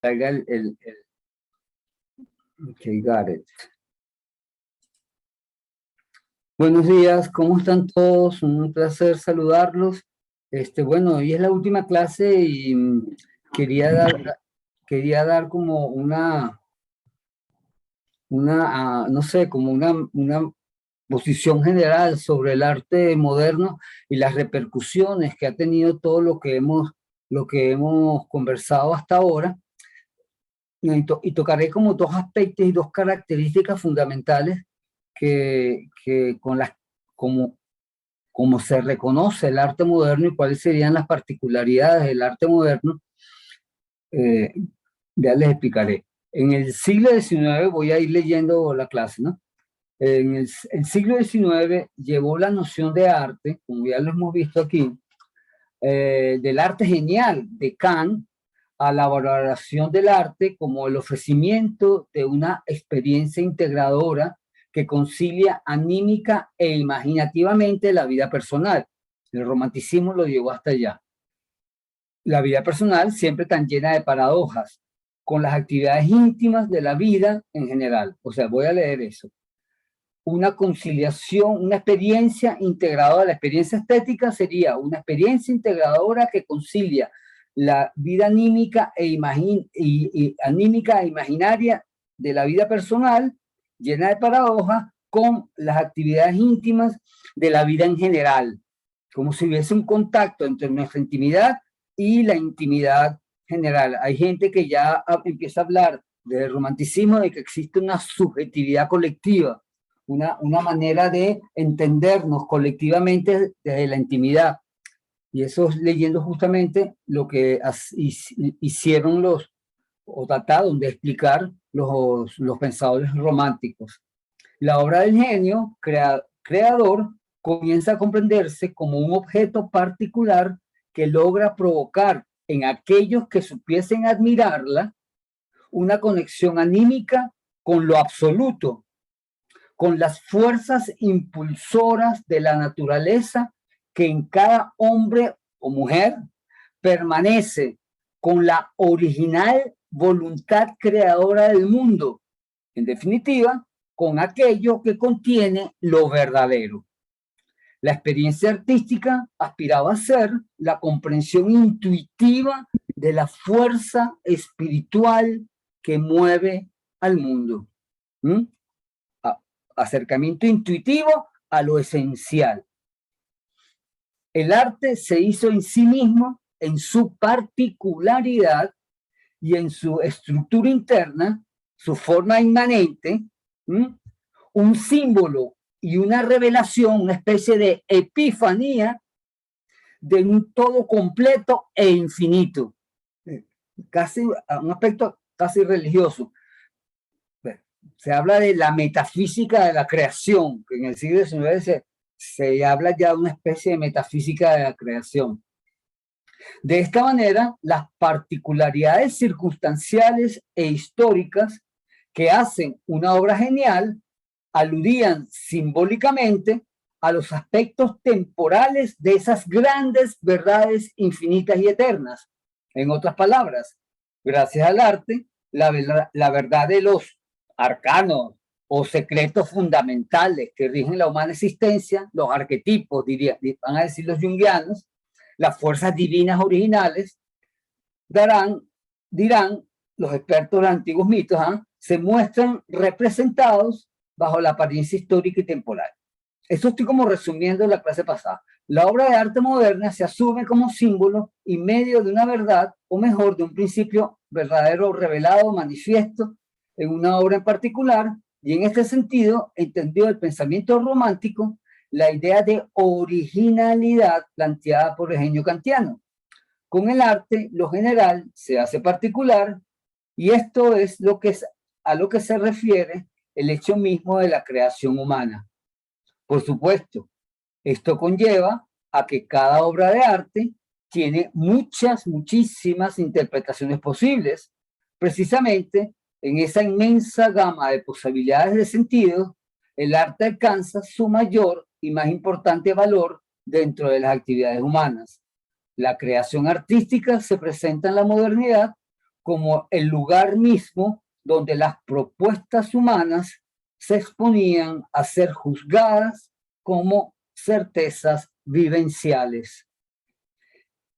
Traiga okay, got it. Buenos días, ¿cómo están todos? Un placer saludarlos. Bueno, hoy es la última clase y quería dar como no sé, como una posición general sobre el arte moderno y las repercusiones que ha tenido todo lo que hemos conversado hasta ahora. Y tocaré como dos aspectos y dos características fundamentales que como se reconoce el arte moderno y cuáles serían las particularidades del arte moderno. Ya les explicaré. En el siglo XIX, voy a ir leyendo la clase, ¿no? En el siglo XIX llevó la noción de arte, como ya lo hemos visto aquí, del arte genial de Kant, a la valoración del arte como el ofrecimiento de una experiencia integradora que concilia anímica e imaginativamente la vida personal. El romanticismo lo llevó hasta allá. La vida personal siempre tan llena de paradojas, con las actividades íntimas de la vida en general. O sea, voy a leer eso. Una conciliación, una experiencia integradora. La experiencia estética sería una experiencia integradora que concilia la vida anímica anímica e imaginaria de la vida personal, llena de paradojas, con las actividades íntimas de la vida en general, como si hubiese un contacto entre nuestra intimidad y la intimidad general. Hay gente que ya empieza a hablar del romanticismo, de que existe una subjetividad colectiva, una manera de entendernos colectivamente desde la intimidad. Y eso es leyendo justamente lo que hicieron o trataron de explicar los pensadores románticos. La obra del genio creador comienza a comprenderse como un objeto particular que logra provocar en aquellos que supiesen admirarla una conexión anímica con lo absoluto, con las fuerzas impulsoras de la naturaleza que en cada hombre o mujer permanece, con la original voluntad creadora del mundo. En definitiva, con aquello que contiene lo verdadero. La experiencia artística aspiraba a ser la comprensión intuitiva de la fuerza espiritual que mueve al mundo. Acercamiento intuitivo a lo esencial. El arte se hizo en sí mismo, en su particularidad y en su estructura interna, su forma inmanente, un símbolo y una revelación, una especie de epifanía de un todo completo e infinito. Casi un aspecto casi religioso. Se habla de la metafísica de la creación, que en el siglo XIX se habla ya de una especie de metafísica de la creación. De esta manera, las particularidades circunstanciales e históricas que hacen una obra genial aludían simbólicamente a los aspectos temporales de esas grandes verdades infinitas y eternas. En otras palabras, gracias al arte, la verdad de los arcanos o secretos fundamentales que rigen la humana existencia, los arquetipos, van a decir los junguianos, las fuerzas divinas originales, dirán los expertos de los antiguos mitos, se muestran representados bajo la apariencia histórica y temporal. Esto estoy como resumiendo la clase pasada. La obra de arte moderna se asume como símbolo y medio de una verdad, o mejor, de un principio verdadero, revelado, manifiesto en una obra en particular, y en este sentido entendió el pensamiento romántico la idea de originalidad planteada por el genio kantiano. Con el arte, lo general se hace particular, y esto es a lo que se refiere el hecho mismo de la creación humana. Por supuesto, esto conlleva a que cada obra de arte tiene muchísimas interpretaciones posibles. Precisamente en esa inmensa gama de posibilidades de sentido, el arte alcanza su mayor y más importante valor dentro de las actividades humanas. La creación artística se presenta en la modernidad como el lugar mismo donde las propuestas humanas se exponían a ser juzgadas como certezas vivenciales.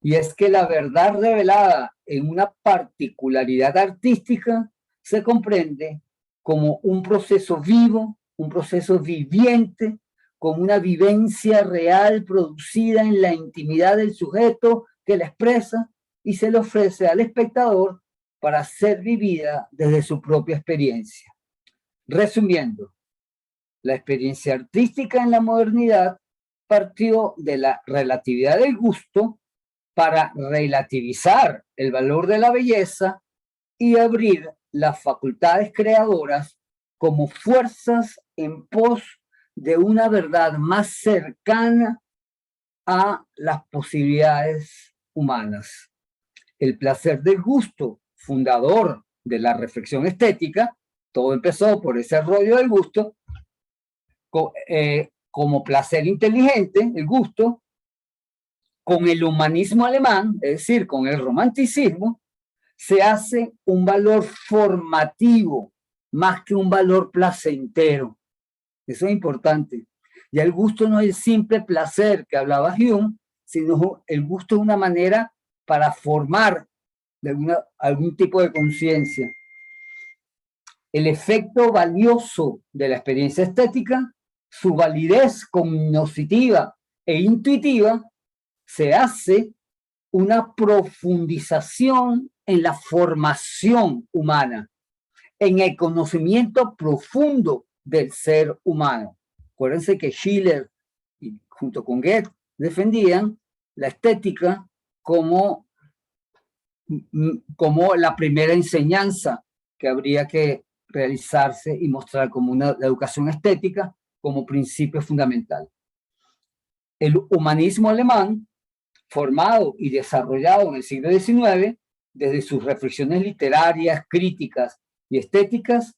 Y es que la verdad revelada en una particularidad artística se comprende como un proceso vivo, un proceso viviente, como una vivencia real producida en la intimidad del sujeto que la expresa y se le ofrece al espectador para ser vivida desde su propia experiencia. Resumiendo, la experiencia artística en la modernidad partió de la relatividad del gusto para relativizar el valor de la belleza y abrir las facultades creadoras como fuerzas en pos de una verdad más cercana a las posibilidades humanas. El placer del gusto, fundador de la reflexión estética, todo empezó por ese rollo del gusto, como placer inteligente, el gusto, con el humanismo alemán, es decir, con el romanticismo, se hace un valor formativo más que un valor placentero. Eso es importante. Ya el gusto no es el simple placer que hablaba Hume, sino el gusto es una manera para formar de algún tipo de conciencia. El efecto valioso de la experiencia estética, su validez cognitiva e intuitiva, se hace una profundización en la formación humana, en el conocimiento profundo del ser humano. Acuérdense que Schiller, junto con Goethe, defendían la estética como la primera enseñanza que habría que realizarse y mostrar como la educación estética como principio fundamental. El humanismo alemán, formado y desarrollado en el siglo XIX, desde sus reflexiones literarias, críticas y estéticas,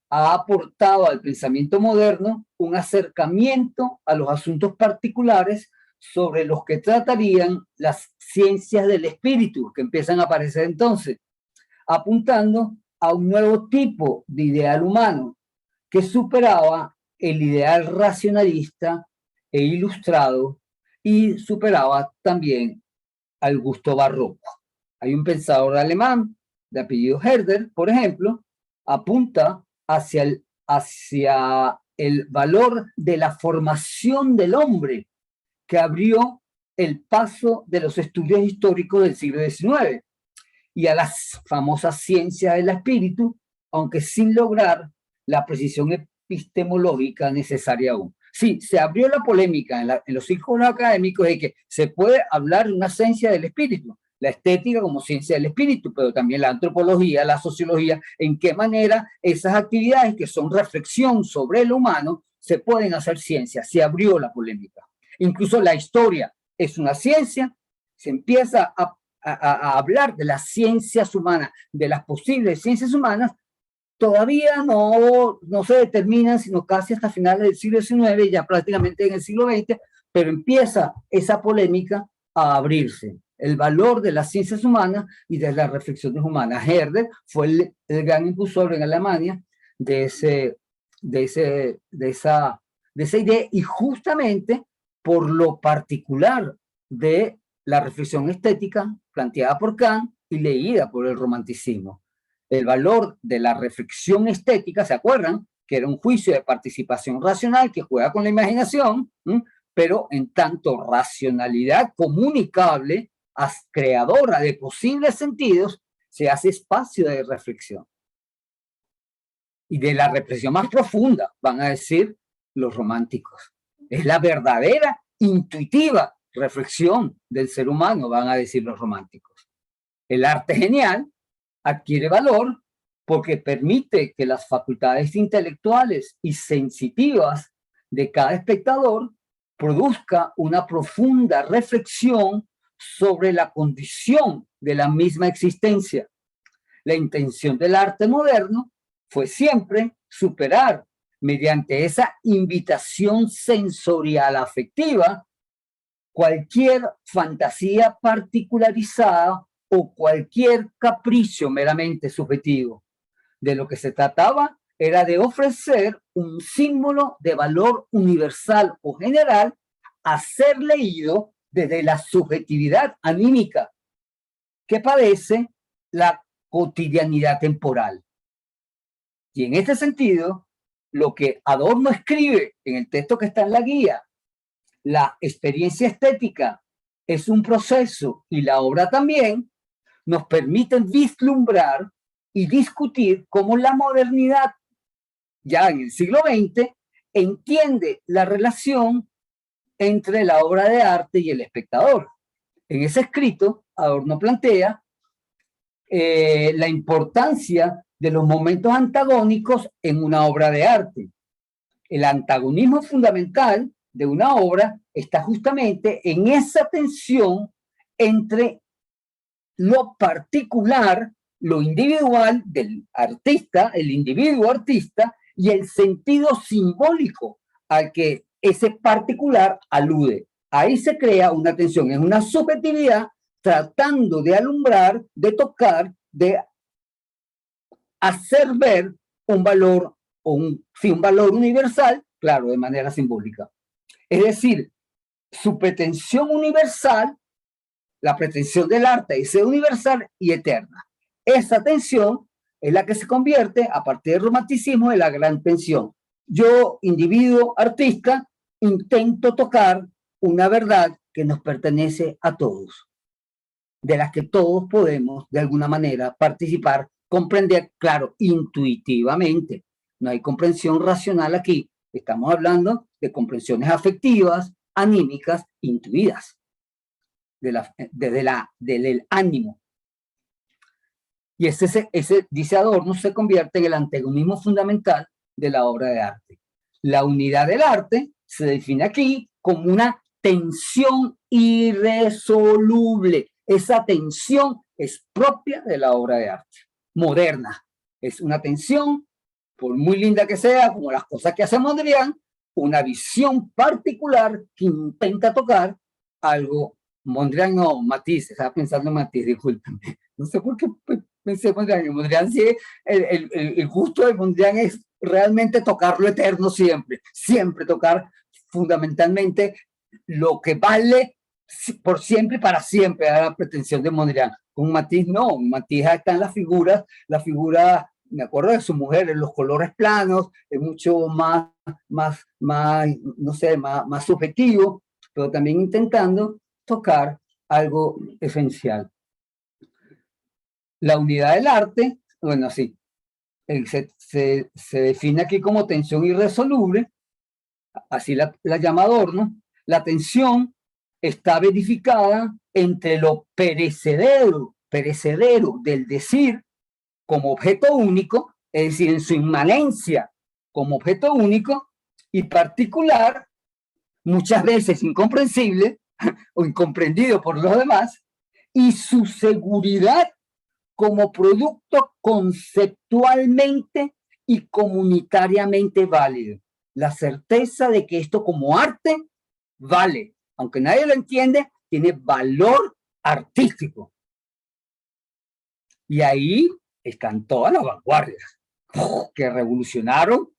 ha aportado al pensamiento moderno un acercamiento a los asuntos particulares sobre los que tratarían las ciencias del espíritu, que empiezan a aparecer entonces, apuntando a un nuevo tipo de ideal humano que superaba el ideal racionalista e ilustrado y superaba también al gusto barroco. Hay un pensador alemán de apellido Herder, por ejemplo, apunta hacia el valor de la formación del hombre que abrió el paso de los estudios históricos del siglo XIX y a las famosas ciencias del espíritu, aunque sin lograr la precisión epistemológica necesaria aún. Sí, se abrió la polémica en los círculos académicos de que se puede hablar de una ciencia del espíritu, la estética como ciencia del espíritu, pero también la antropología, la sociología, en qué manera esas actividades que son reflexión sobre lo humano se pueden hacer ciencia. Se abrió la polémica. Incluso la historia es una ciencia, se empieza a hablar de las ciencias humanas, de las posibles ciencias humanas, todavía no se determinan, sino casi hasta finales del siglo XIX, ya prácticamente en el siglo XX, pero empieza esa polémica a abrirse. El valor de las ciencias humanas y de las reflexiones humanas. Herder fue el gran impulsor en Alemania de esa idea, y justamente por lo particular de la reflexión estética planteada por Kant y leída por el romanticismo. El valor de la reflexión estética, ¿se acuerdan? Que era un juicio de participación racional que juega con la imaginación, pero en tanto racionalidad comunicable, creadora de posibles sentidos, se hace espacio de reflexión. Y de la reflexión más profunda, van a decir los románticos. Es la verdadera, intuitiva reflexión del ser humano, van a decir los románticos. El arte genial adquiere valor porque permite que las facultades intelectuales y sensitivas de cada espectador produzca una profunda reflexión sobre la condición de la misma existencia. La intención del arte moderno fue siempre superar, mediante esa invitación sensorial afectiva, cualquier fantasía particularizada o cualquier capricho meramente subjetivo. De lo que se trataba era de ofrecer un símbolo de valor universal o general a ser leído desde la subjetividad anímica que padece la cotidianidad temporal. Y en este sentido, lo que Adorno escribe en el texto que está en la guía, la experiencia estética es un proceso y la obra también, nos permiten vislumbrar y discutir cómo la modernidad, ya en el siglo XX, entiende la relación entre la obra de arte y el espectador. En ese escrito, Adorno plantea la importancia de los momentos antagónicos en una obra de arte. El antagonismo fundamental de una obra está justamente en esa tensión entre lo particular, lo individual del artista, el individuo artista, y el sentido simbólico al que ese particular alude. Ahí se crea una tensión, es una subjetividad tratando de alumbrar, de tocar, de hacer ver un valor, o un valor universal, claro, de manera simbólica. Es decir, su pretensión universal, la pretensión del arte es ser universal y eterna. Esa tensión es la que se convierte, a partir del romanticismo, en la gran tensión. Yo, individuo, artista, intento tocar una verdad que nos pertenece a todos, de las que todos podemos, de alguna manera, participar, comprender, claro, intuitivamente. No hay comprensión racional aquí. Estamos hablando de comprensiones afectivas, anímicas, intuidas, del ánimo. Y ese, dice Adorno, se convierte en el antagonismo fundamental de la obra de arte. La unidad del arte se define aquí como una tensión irresoluble. Esa tensión es propia de la obra de arte moderna. Es una tensión, por muy linda que sea, como las cosas que hace Mondrian, una visión particular que intenta tocar algo. Mondrian no, Matisse, estaba pensando en Matisse, discúlpame. No sé por qué pensé en Mondrian. Mondrian sí, el gusto de Mondrian es realmente tocar lo eterno siempre, siempre tocar fundamentalmente lo que vale por siempre y para siempre, era la pretensión de Mondrian. Con Matisse no, Matisse está en la figura, me acuerdo de su mujer, en los colores planos, es mucho más no sé, más subjetivo, pero también intentando tocar algo esencial. La unidad del arte, bueno, sí, se define aquí como tensión irresoluble, así la llama Adorno. La tensión está verificada entre lo perecedero del decir como objeto único, es decir, en su inmanencia como objeto único y particular, muchas veces incomprensible o incomprendido por los demás, y su seguridad como producto conceptualmente y comunitariamente válido. La certeza de que esto como arte vale, aunque nadie lo entiende, tiene valor artístico. Y ahí están todas las vanguardias que revolucionaron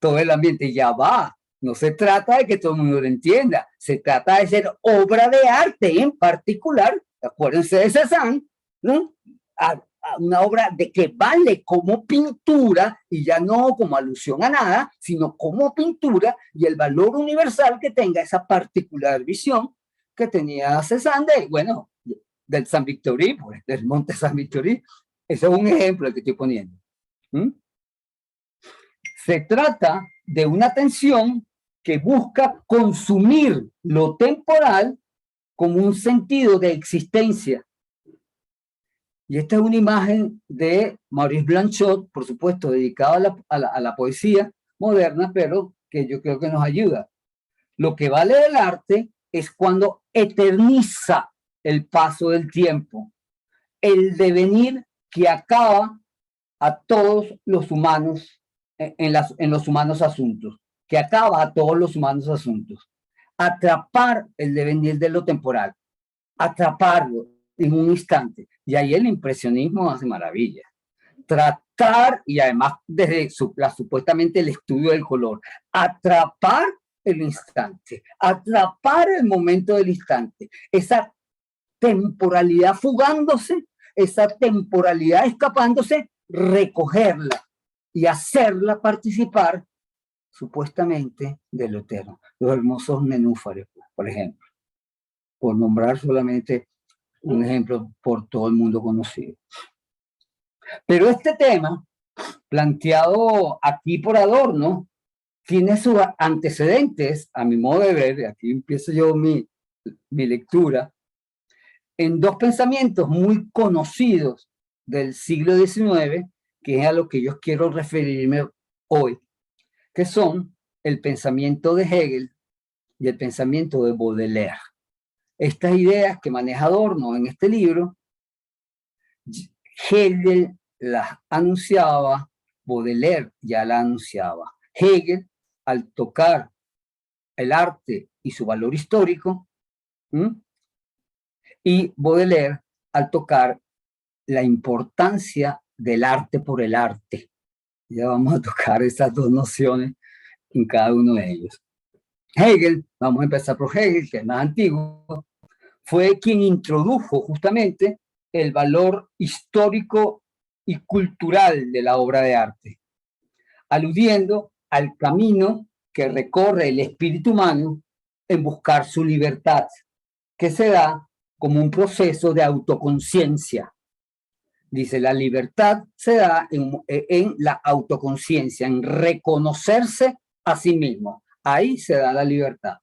todo el ambiente. Ya va, no se trata de que todo el mundo lo entienda, se trata de ser obra de arte en particular, acuérdense de Cézanne, ¿no? A una obra de que vale como pintura y ya no como alusión a nada, sino como pintura y el valor universal que tenga esa particular visión que tenía Cézanne de, bueno, del San Victorí, pues, del Monte San Victorí. Ese es un ejemplo que estoy poniendo. Se trata de una tensión que busca consumir lo temporal como un sentido de existencia. Y esta es una imagen de Maurice Blanchot, por supuesto, dedicada a la poesía moderna, pero que yo creo que nos ayuda. Lo que vale del arte es cuando eterniza el paso del tiempo, el devenir que acaba a todos los humanos en los humanos asuntos, que acaba a todos los humanos asuntos. Atrapar el devenir de lo temporal, atraparlo, en un instante. Y ahí el impresionismo hace maravillas. Tratar, y además desde supuestamente el estudio del color, atrapar el instante, atrapar el momento del instante, esa temporalidad fugándose, esa temporalidad escapándose, recogerla y hacerla participar supuestamente de lo eterno. Los hermosos nenúfares, por ejemplo, por nombrar solamente un ejemplo por todo el mundo conocido. Pero este tema, planteado aquí por adorno, tiene sus antecedentes, a mi modo de ver, aquí empiezo yo mi lectura, en dos pensamientos muy conocidos del siglo XIX, que es a lo que yo quiero referirme hoy, que son el pensamiento de Hegel y el pensamiento de Baudelaire. Estas ideas que maneja Adorno en este libro, Hegel las anunciaba, Baudelaire ya la anunciaba. Hegel, al tocar el arte y su valor histórico, y Baudelaire, al tocar la importancia del arte por el arte. Ya vamos a tocar esas dos nociones en cada uno de ellos. Hegel, vamos a empezar por Hegel, que es más antiguo, fue quien introdujo justamente el valor histórico y cultural de la obra de arte, aludiendo al camino que recorre el espíritu humano en buscar su libertad, que se da como un proceso de autoconciencia. Dice, la libertad se da en la autoconciencia, en reconocerse a sí mismo. Ahí se da la libertad.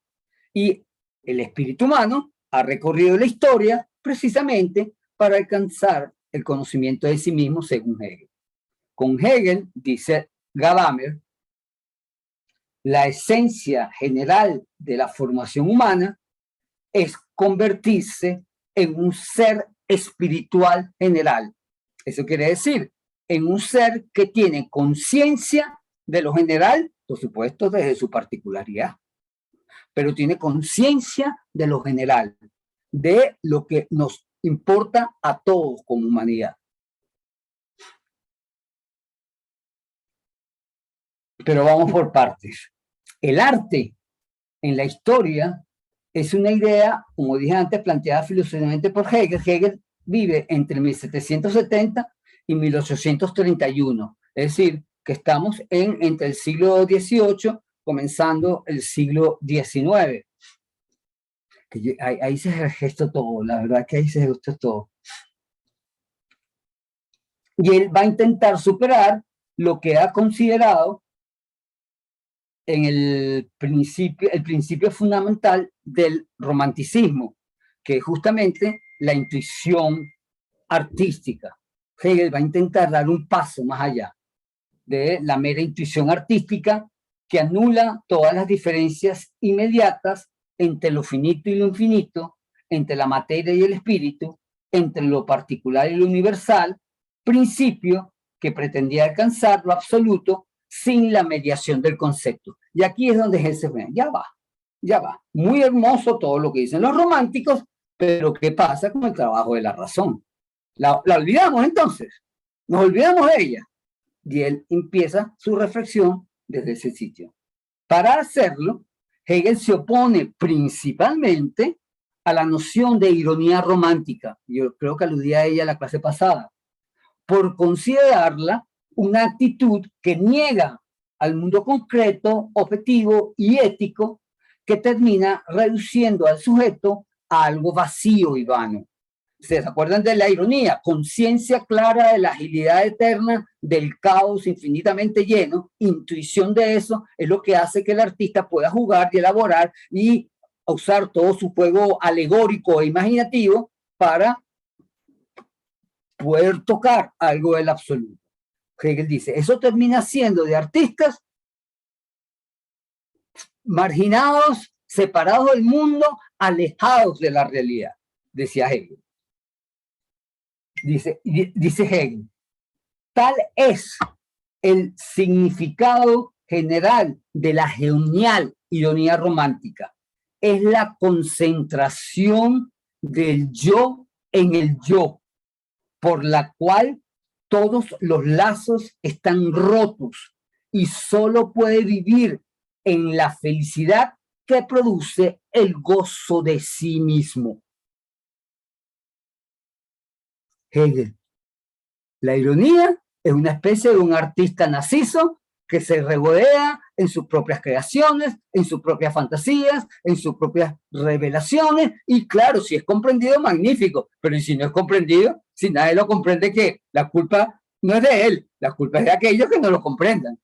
Y el espíritu humano ha recorrido la historia precisamente para alcanzar el conocimiento de sí mismo, según Hegel. Con Hegel, dice Gadamer, la esencia general de la formación humana es convertirse en un ser espiritual general. Eso quiere decir, en un ser que tiene conciencia de lo general, por supuesto, desde su particularidad, pero tiene conciencia de lo general, de lo que nos importa a todos como humanidad. Pero vamos por partes. El arte en la historia es una idea, como dije antes, planteada filosóficamente por Hegel. Hegel vive entre 1770 y 1831, es decir, que estamos entre el siglo XVIII, comenzando el siglo XIX. Ahí se gesta todo, la verdad que ahí se gesta todo. Y él va a intentar superar lo que ha considerado en el principio fundamental del romanticismo, que es justamente la intuición artística. Hegel va a intentar dar un paso más allá de la mera intuición artística que anula todas las diferencias inmediatas entre lo finito y lo infinito, entre la materia y el espíritu, entre lo particular y lo universal, principio que pretendía alcanzar lo absoluto sin la mediación del concepto. Y aquí es donde Hegel se ve, ya va. Muy hermoso todo lo que dicen los románticos, pero ¿qué pasa con el trabajo de la razón? La olvidamos entonces, nos olvidamos de ella. Y él empieza su reflexión desde ese sitio. Para hacerlo, Hegel se opone principalmente a la noción de ironía romántica. Yo creo que aludía a ella en la clase pasada, por considerarla una actitud que niega al mundo concreto, objetivo y ético, que termina reduciendo al sujeto a algo vacío y vano. ¿Se acuerdan de la ironía? Conciencia clara de la agilidad eterna del caos infinitamente lleno, intuición de eso es lo que hace que el artista pueda jugar y elaborar y usar todo su juego alegórico e imaginativo para poder tocar algo del absoluto. Hegel dice, eso termina siendo de artistas marginados, separados del mundo, alejados de la realidad, decía Hegel. Dice Hegel, tal es el significado general de la genial ironía romántica. Es la concentración del yo en el yo, por la cual todos los lazos están rotos y solo puede vivir en la felicidad que produce el gozo de sí mismo. Hegel. La ironía es una especie de un artista narciso que se regodea en sus propias creaciones, en sus propias fantasías, en sus propias revelaciones, y claro, si es comprendido, magnífico, pero si no es comprendido, si nadie lo comprende, que la culpa no es de él, la culpa es de aquellos que no lo comprendan.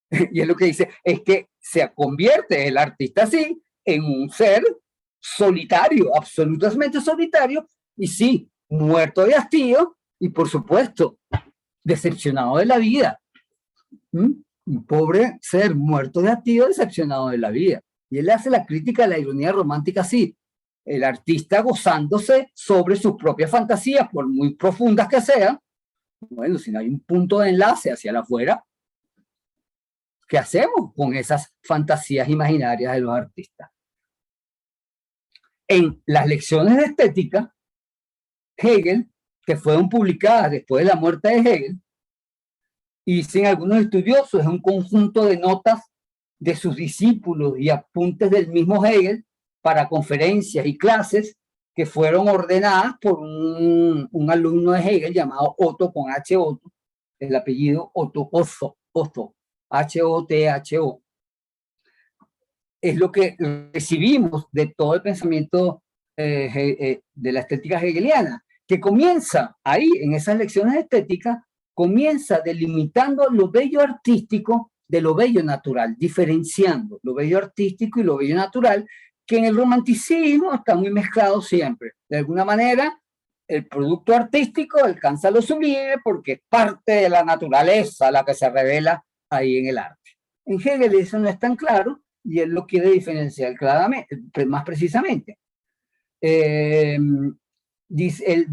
Y es lo que dice, es que se convierte el artista así en un ser solitario, absolutamente solitario, y sí, muerto de hastío, y por supuesto, decepcionado de la vida. Un pobre ser muerto de hastío, decepcionado de la vida. Y él hace la crítica de la ironía romántica así, el artista gozándose sobre sus propias fantasías, por muy profundas que sean. Bueno, si no hay un punto de enlace hacia la afuera, ¿qué hacemos con esas fantasías imaginarias de los artistas? En las lecciones de estética, Hegel, que fueron publicadas después de la muerte de Hegel, y sin algunos estudiosos, es un conjunto de notas de sus discípulos y apuntes del mismo Hegel para conferencias y clases que fueron ordenadas por un alumno de Hegel llamado Otto, con H. Otto, el apellido Otto, Otto, H-O-T-H-O. Es lo que recibimos de todo el pensamiento de la estética hegeliana, que comienza ahí, en esas lecciones de estética, comienza delimitando lo bello artístico de lo bello natural, diferenciando lo bello artístico y lo bello natural, que en el romanticismo está muy mezclado siempre. De alguna manera, el producto artístico alcanza lo sublime porque es parte de la naturaleza la que se revela ahí en el arte. En Hegel eso no es tan claro, y él lo quiere diferenciar claramente, más precisamente. Él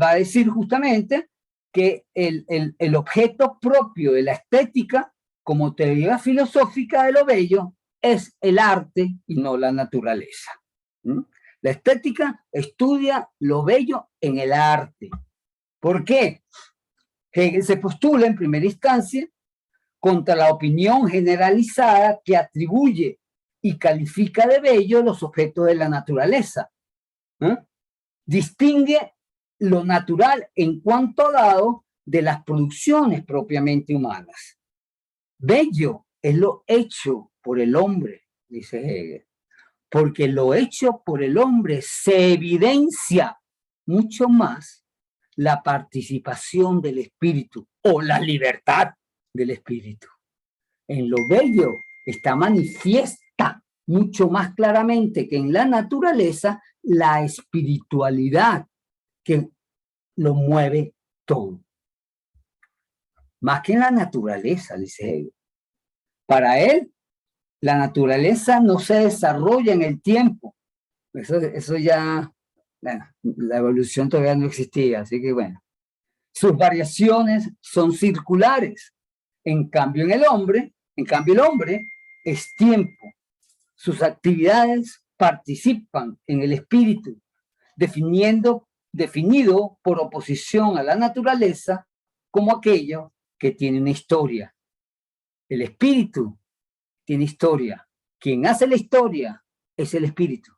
va a decir justamente que el objeto propio de la estética, como teoría filosófica de lo bello, es el arte y no la naturaleza. La estética estudia lo bello en el arte. ¿Por qué? Hegel se postula en primera instancia contra la opinión generalizada que atribuye y califica de bello los objetos de la naturaleza. Distingue lo natural en cuanto dado de las producciones propiamente humanas. Bello es lo hecho por el hombre, dice Hegel, porque lo hecho por el hombre se evidencia mucho más la participación del espíritu o la libertad del espíritu. En lo bello está manifiesta mucho más claramente que en la naturaleza la espiritualidad que lo mueve todo. Más que en la naturaleza, dice Hegel. Para él, la naturaleza no se desarrolla en el tiempo. Eso ya, bueno, la evolución todavía no existía, así que bueno. Sus variaciones son circulares. En cambio, el hombre es tiempo. Sus actividades participan en el espíritu, definido por oposición a la naturaleza como aquello que tiene una historia. El espíritu tiene historia. Quien hace la historia es el espíritu,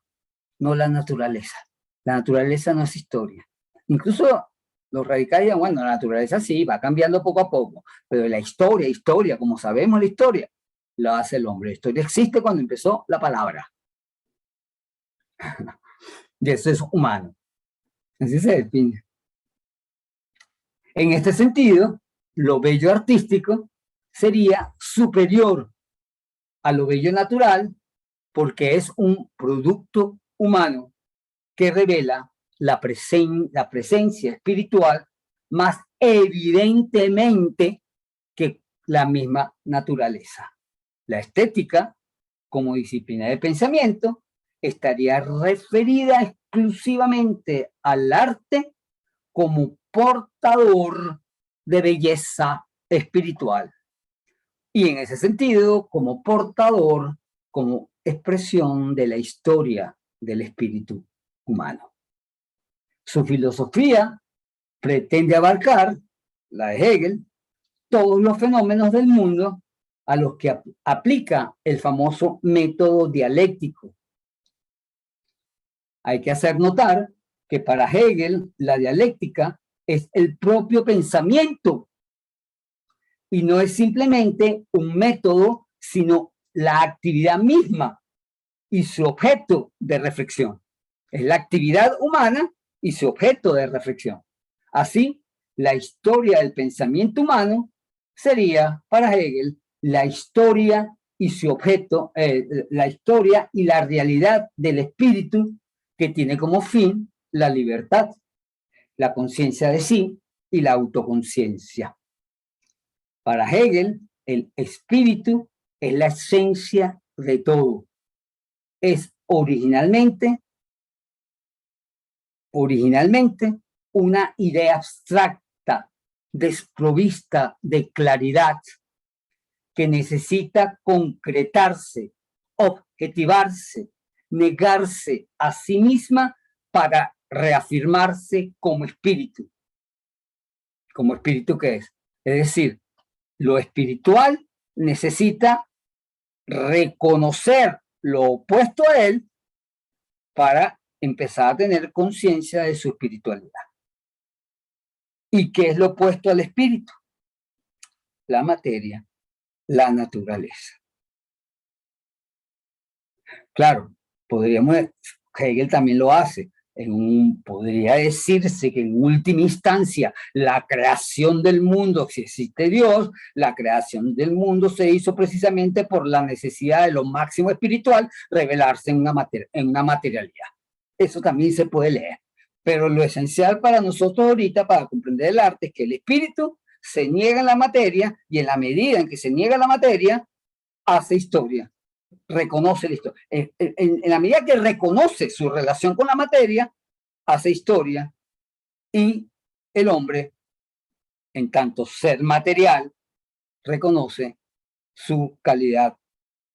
no la naturaleza. La naturaleza no es historia. Incluso los radicales, bueno, la naturaleza sí, va cambiando poco a poco, pero la historia, como sabemos la historia, la hace el hombre. La historia existe cuando empezó la palabra. Y eso es humano. Así se define. En este sentido, lo bello artístico sería superior a lo bello natural porque es un producto humano que revela la presencia espiritual más evidentemente que la misma naturaleza. La estética, como disciplina de pensamiento, estaría referida exclusivamente al arte como portador de belleza espiritual. Y en ese sentido, como portador, como expresión de la historia del espíritu humano. Su filosofía pretende abarcar, la de Hegel, todos los fenómenos del mundo a los que aplica el famoso método dialéctico. Hay que hacer notar que para Hegel la dialéctica es el propio pensamiento y no es simplemente un método, sino la actividad misma y su objeto de reflexión. Es la actividad humana y su objeto de reflexión. Así, la historia del pensamiento humano sería para Hegel la historia y su objeto, la historia y la realidad del espíritu que tiene como fin la libertad, la conciencia de sí y la autoconciencia. Para Hegel, el espíritu es la esencia de todo. Es originalmente una idea abstracta, desprovista de claridad, que necesita concretarse, objetivarse, negarse a sí misma para reafirmarse como espíritu. ¿Como espíritu qué es? Es decir, lo espiritual necesita reconocer lo opuesto a él para empezar a tener conciencia de su espiritualidad. ¿Y qué es lo opuesto al espíritu? La materia, la naturaleza. Claro, Hegel también lo hace. Podría decirse que en última instancia la creación del mundo, si existe Dios, la creación del mundo se hizo precisamente por la necesidad de lo máximo espiritual revelarse en una materialidad. Eso también se puede leer. Pero lo esencial para nosotros ahorita, para comprender el arte, es que el espíritu se niega en la materia y en la medida en que se niega la materia, hace historia. Reconoce la historia. En la medida que reconoce su relación con la materia, hace historia y el hombre, en tanto ser material, reconoce su calidad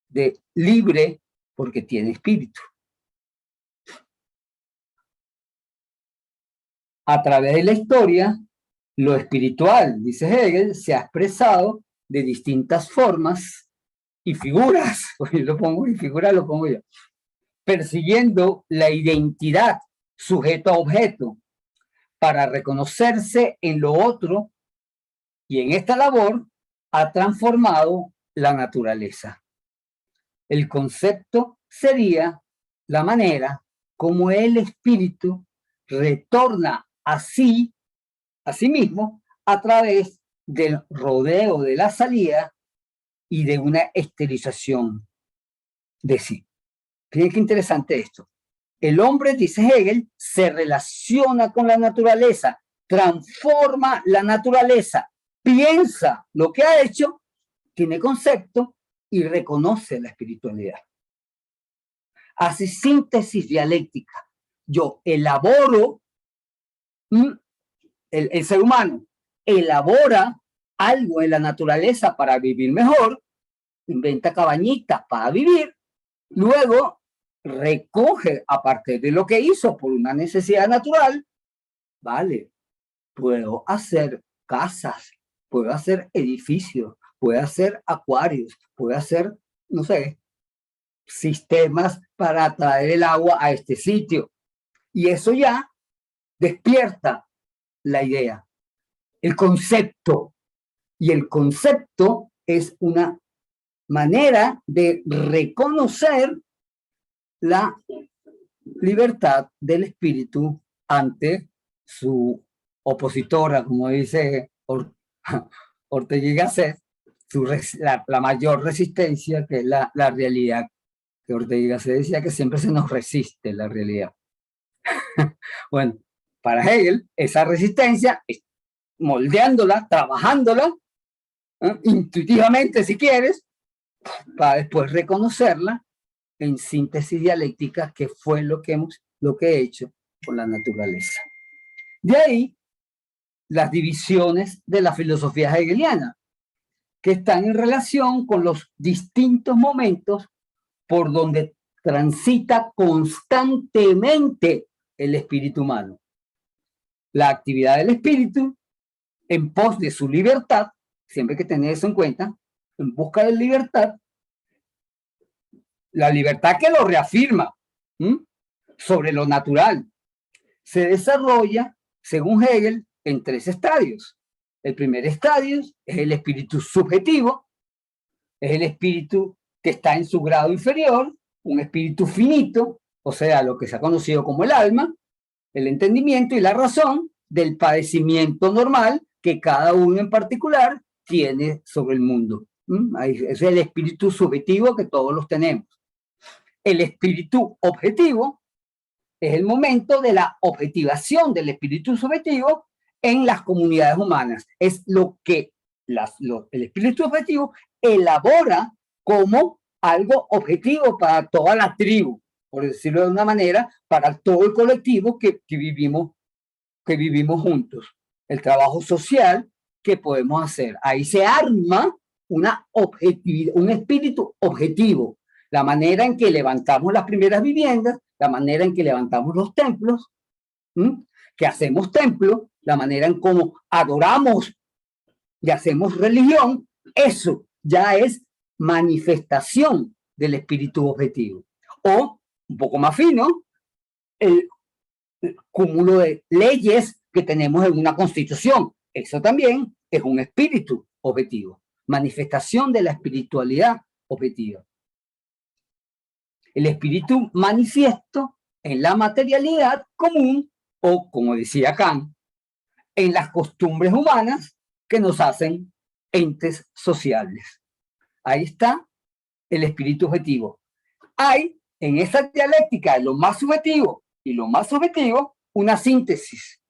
de libre porque tiene espíritu. A través de la historia, lo espiritual, dice Hegel, se ha expresado de distintas formas y figuras, yo lo pongo y figuras lo pongo yo, persiguiendo la identidad sujeto a objeto para reconocerse en lo otro, y en esta labor ha transformado la naturaleza. El concepto sería la manera como el espíritu retorna a sí mismo a través del rodeo de la salida y de una esterilización de sí. Fíjense qué interesante esto. El hombre, dice Hegel, se relaciona con la naturaleza, transforma la naturaleza, piensa lo que ha hecho, tiene concepto y reconoce la espiritualidad. Hace síntesis dialéctica. Yo elaboro, el ser humano elabora algo en la naturaleza para vivir mejor, inventa cabañitas para vivir, luego recoge a partir de lo que hizo por una necesidad natural, vale, puedo hacer casas, puedo hacer edificios, puedo hacer acuarios, puedo hacer, no sé, sistemas para traer el agua a este sitio. Y eso ya despierta la idea, el concepto. Y el concepto es una manera de reconocer la libertad del espíritu ante su opositora, como dice Ortega y Gasset, la mayor resistencia, que es la realidad, que Ortega y Gasset decía que siempre se nos resiste la realidad. Bueno, para Hegel, esa resistencia es moldeándola, trabajándola, intuitivamente si quieres, para después reconocerla en síntesis dialéctica, que fue lo que he hecho con la naturaleza. De ahí las divisiones de la filosofía hegeliana, que están en relación con los distintos momentos por donde transita constantemente el espíritu humano. la actividad del espíritu en pos de su libertad, siempre hay que tener eso en cuenta, en busca de libertad, la libertad que lo reafirma sobre lo natural, se desarrolla, según Hegel, en 3 estadios. El primer estadio es el espíritu subjetivo, es el espíritu que está en su grado inferior, un espíritu finito, o sea, lo que se ha conocido como el alma, el entendimiento y la razón del padecimiento normal que cada uno en particular tiene sobre el mundo. Ese es el espíritu subjetivo que todos los tenemos. El espíritu objetivo es el momento de la objetivación del espíritu subjetivo en las comunidades humanas. Es lo que el espíritu objetivo elabora como algo objetivo para toda la tribu, por decirlo de una manera, para todo el colectivo que vivimos juntos. El trabajo social que podemos hacer. Ahí se arma una objetividad, un espíritu objetivo. La manera en que levantamos las primeras viviendas, la manera en que levantamos los templos, que hacemos templos, la manera en cómo adoramos y hacemos religión, eso ya es manifestación del espíritu objetivo. O, un poco más fino, el cúmulo de leyes que tenemos en una constitución. Eso también es un espíritu objetivo, manifestación de la espiritualidad objetiva. El espíritu manifiesto en la materialidad común o, como decía Kant, en las costumbres humanas que nos hacen entes sociales. Ahí está el espíritu objetivo. Hay en esa dialéctica de lo más subjetivo y lo más objetivo una síntesis,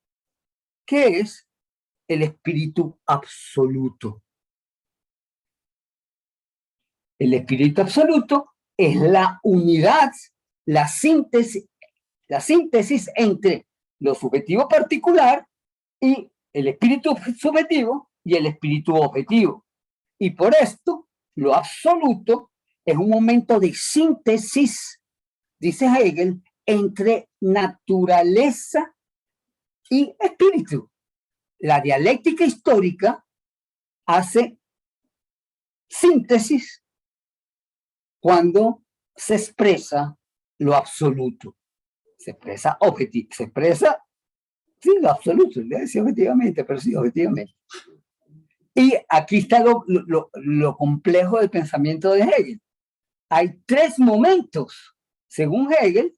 que es el espíritu absoluto. El espíritu absoluto es la unidad, la síntesis entre lo subjetivo particular y el espíritu subjetivo y el espíritu objetivo. Y por esto, lo absoluto es un momento de síntesis, dice Hegel, entre naturaleza y espíritu. La dialéctica histórica hace síntesis cuando se expresa lo absoluto. Se expresa sí, lo absoluto, le decía objetivamente, pero sí, objetivamente. Y aquí está lo complejo del pensamiento de Hegel. Hay 3 momentos, según Hegel,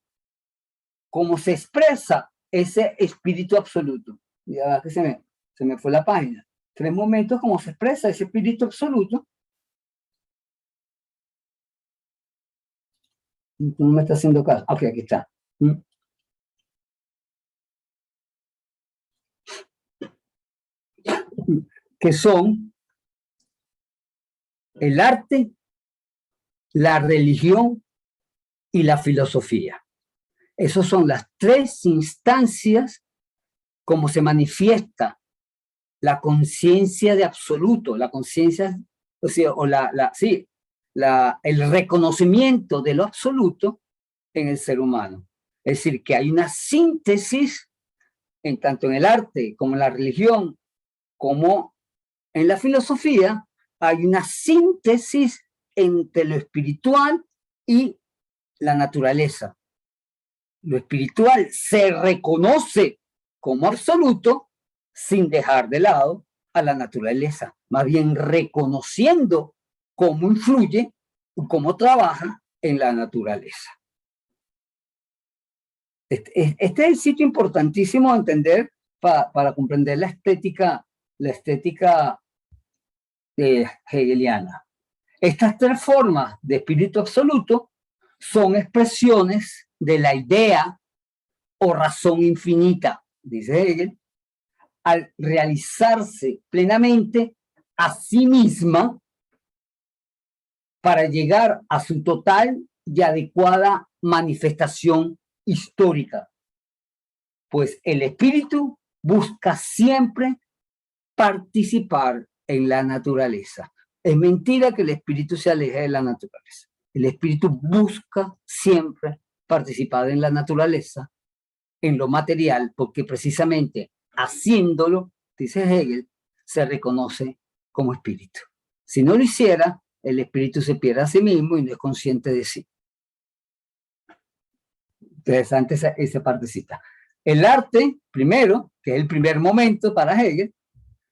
cómo se expresa ese espíritu absoluto. Ya que se me fue la página. 3 momentos cómo se expresa ese espíritu absoluto. No me está haciendo caso. Ok, aquí está. Que son el arte, la religión y la filosofía. Esas son las 3 instancias como se manifiesta la conciencia de absoluto, la conciencia, o sea, el reconocimiento de lo absoluto en el ser humano. Es decir, que hay una síntesis en tanto en el arte como en la religión, como en la filosofía, hay una síntesis entre lo espiritual y la naturaleza. Lo espiritual se reconoce como absoluto sin dejar de lado a la naturaleza, más bien reconociendo cómo influye y cómo trabaja en la naturaleza. Este es el sitio importantísimo de entender para comprender la estética hegeliana. Estas 3 formas de espíritu absoluto son expresiones de la idea o razón infinita, dice Hegel, al realizarse plenamente a sí misma para llegar a su total y adecuada manifestación histórica. Pues el espíritu busca siempre participar en la naturaleza. Es mentira que el espíritu se aleje de la naturaleza. El espíritu busca siempre participar en la naturaleza, en lo material, porque precisamente haciéndolo, dice Hegel, se reconoce como espíritu. Si no lo hiciera, el espíritu se pierde a sí mismo y no es consciente de sí. Interesante esa partecita. El arte, primero, que es el primer momento para Hegel,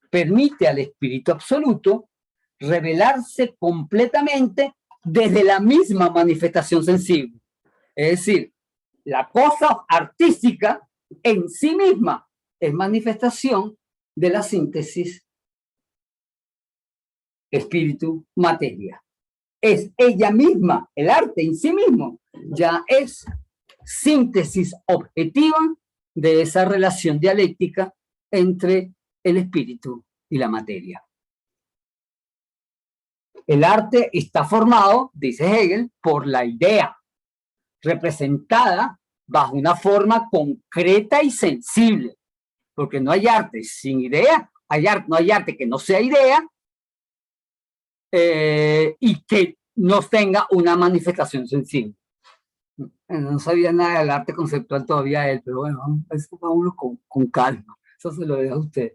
permite al espíritu absoluto revelarse completamente desde la misma manifestación sensible. Es decir, la cosa artística en sí misma es manifestación de la síntesis espíritu-materia. Es ella misma, el arte en sí mismo, ya es síntesis objetiva de esa relación dialéctica entre el espíritu y la materia. El arte está formado, dice Hegel, por la idea, representada bajo una forma concreta y sensible, porque no hay arte sin idea, no hay arte que no sea idea y que no tenga una manifestación sensible. No sabía nada del arte conceptual todavía él, pero bueno, vámonos con calma, eso se lo dejo a usted.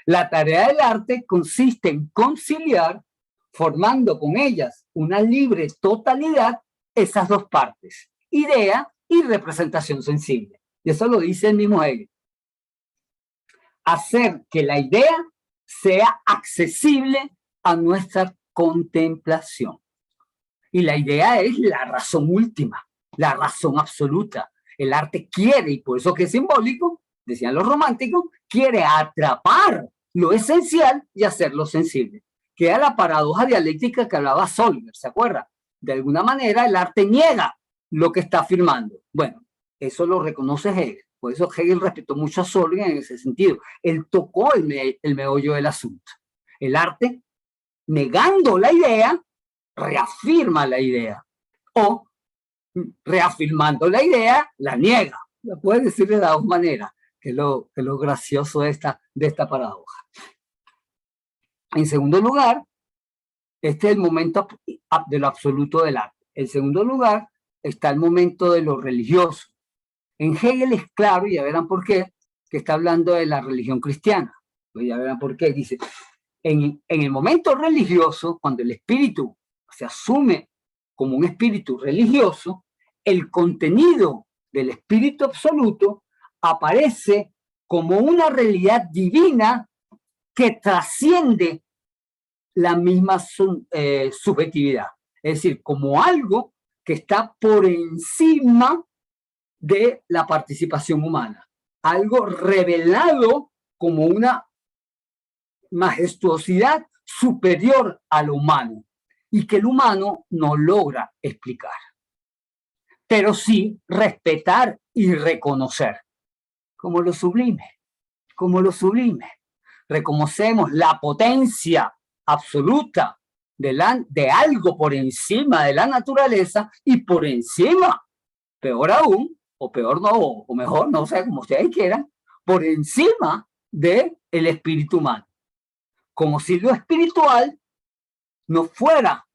La tarea del arte consiste en conciliar, formando con ellas una libre totalidad, esas dos partes, idea y representación sensible. Y eso lo dice el mismo Hegel. Hacer que la idea sea accesible a nuestra contemplación. Y la idea es la razón última, la razón absoluta. El arte quiere, y por eso que es simbólico, decían los románticos, quiere atrapar lo esencial y hacerlo sensible. Queda la paradoja dialéctica que hablaba Solger, ¿se acuerda? De alguna manera el arte niega lo que está afirmando. Bueno, eso lo reconoce Hegel. Por eso Hegel respetó mucho a Solger en ese sentido. Él tocó el meollo del asunto. El arte, negando la idea, reafirma la idea. O, reafirmando la idea, la niega. La puedes decir de las dos maneras, que es lo gracioso de esta paradoja. En segundo lugar, este es el momento de lo absoluto del arte. En segundo lugar, está el momento de lo religioso. En Hegel es claro, y ya verán por qué, que está hablando de la religión cristiana. Pues ya verán por qué. Dice, en el momento religioso, cuando el espíritu se asume como un espíritu religioso, el contenido del espíritu absoluto aparece como una realidad divina que trasciende la misma subjetividad. Es decir, como algo que está por encima de la participación humana. Algo revelado como una majestuosidad superior a lo humano y que el humano no logra explicar, pero sí respetar y reconocer, como lo sublime, como lo sublime. Reconocemos la potencia absoluta de algo por encima de la naturaleza y por encima, peor aún, o peor no, o mejor, no sé, como ustedes quieran, por encima del espíritu humano. Como si lo espiritual no fuera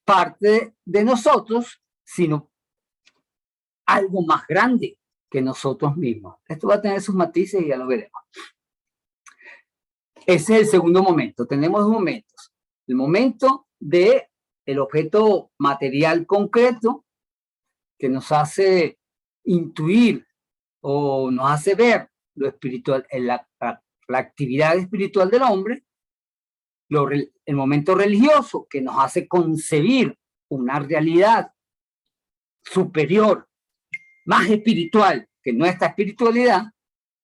parte de nosotros, sino algo más grande que nosotros mismos. Esto va a tener sus matices y ya lo veremos. Ese es el segundo momento. Tenemos dos momentos. El momento del objeto material concreto que nos hace intuir o nos hace ver lo espiritual, la actividad espiritual del hombre, el momento religioso que nos hace concebir una realidad superior, más espiritual que nuestra espiritualidad,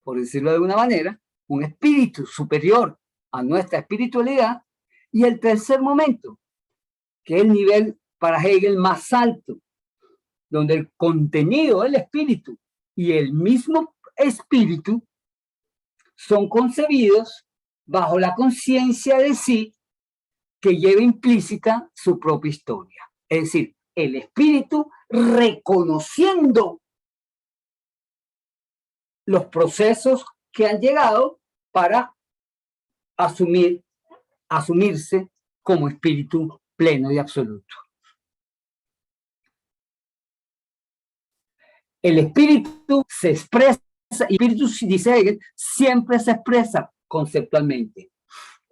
por decirlo de alguna manera, un espíritu superior a nuestra espiritualidad, y el tercer momento, que es el nivel para Hegel más alto, donde el contenido del espíritu y el mismo espíritu son concebidos bajo la conciencia de sí que lleva implícita su propia historia. Es decir, el espíritu reconociendo los procesos que han llegado para asumirse como espíritu pleno y absoluto. El espíritu se expresa espíritu, dice Hegel, siempre se expresa conceptualmente.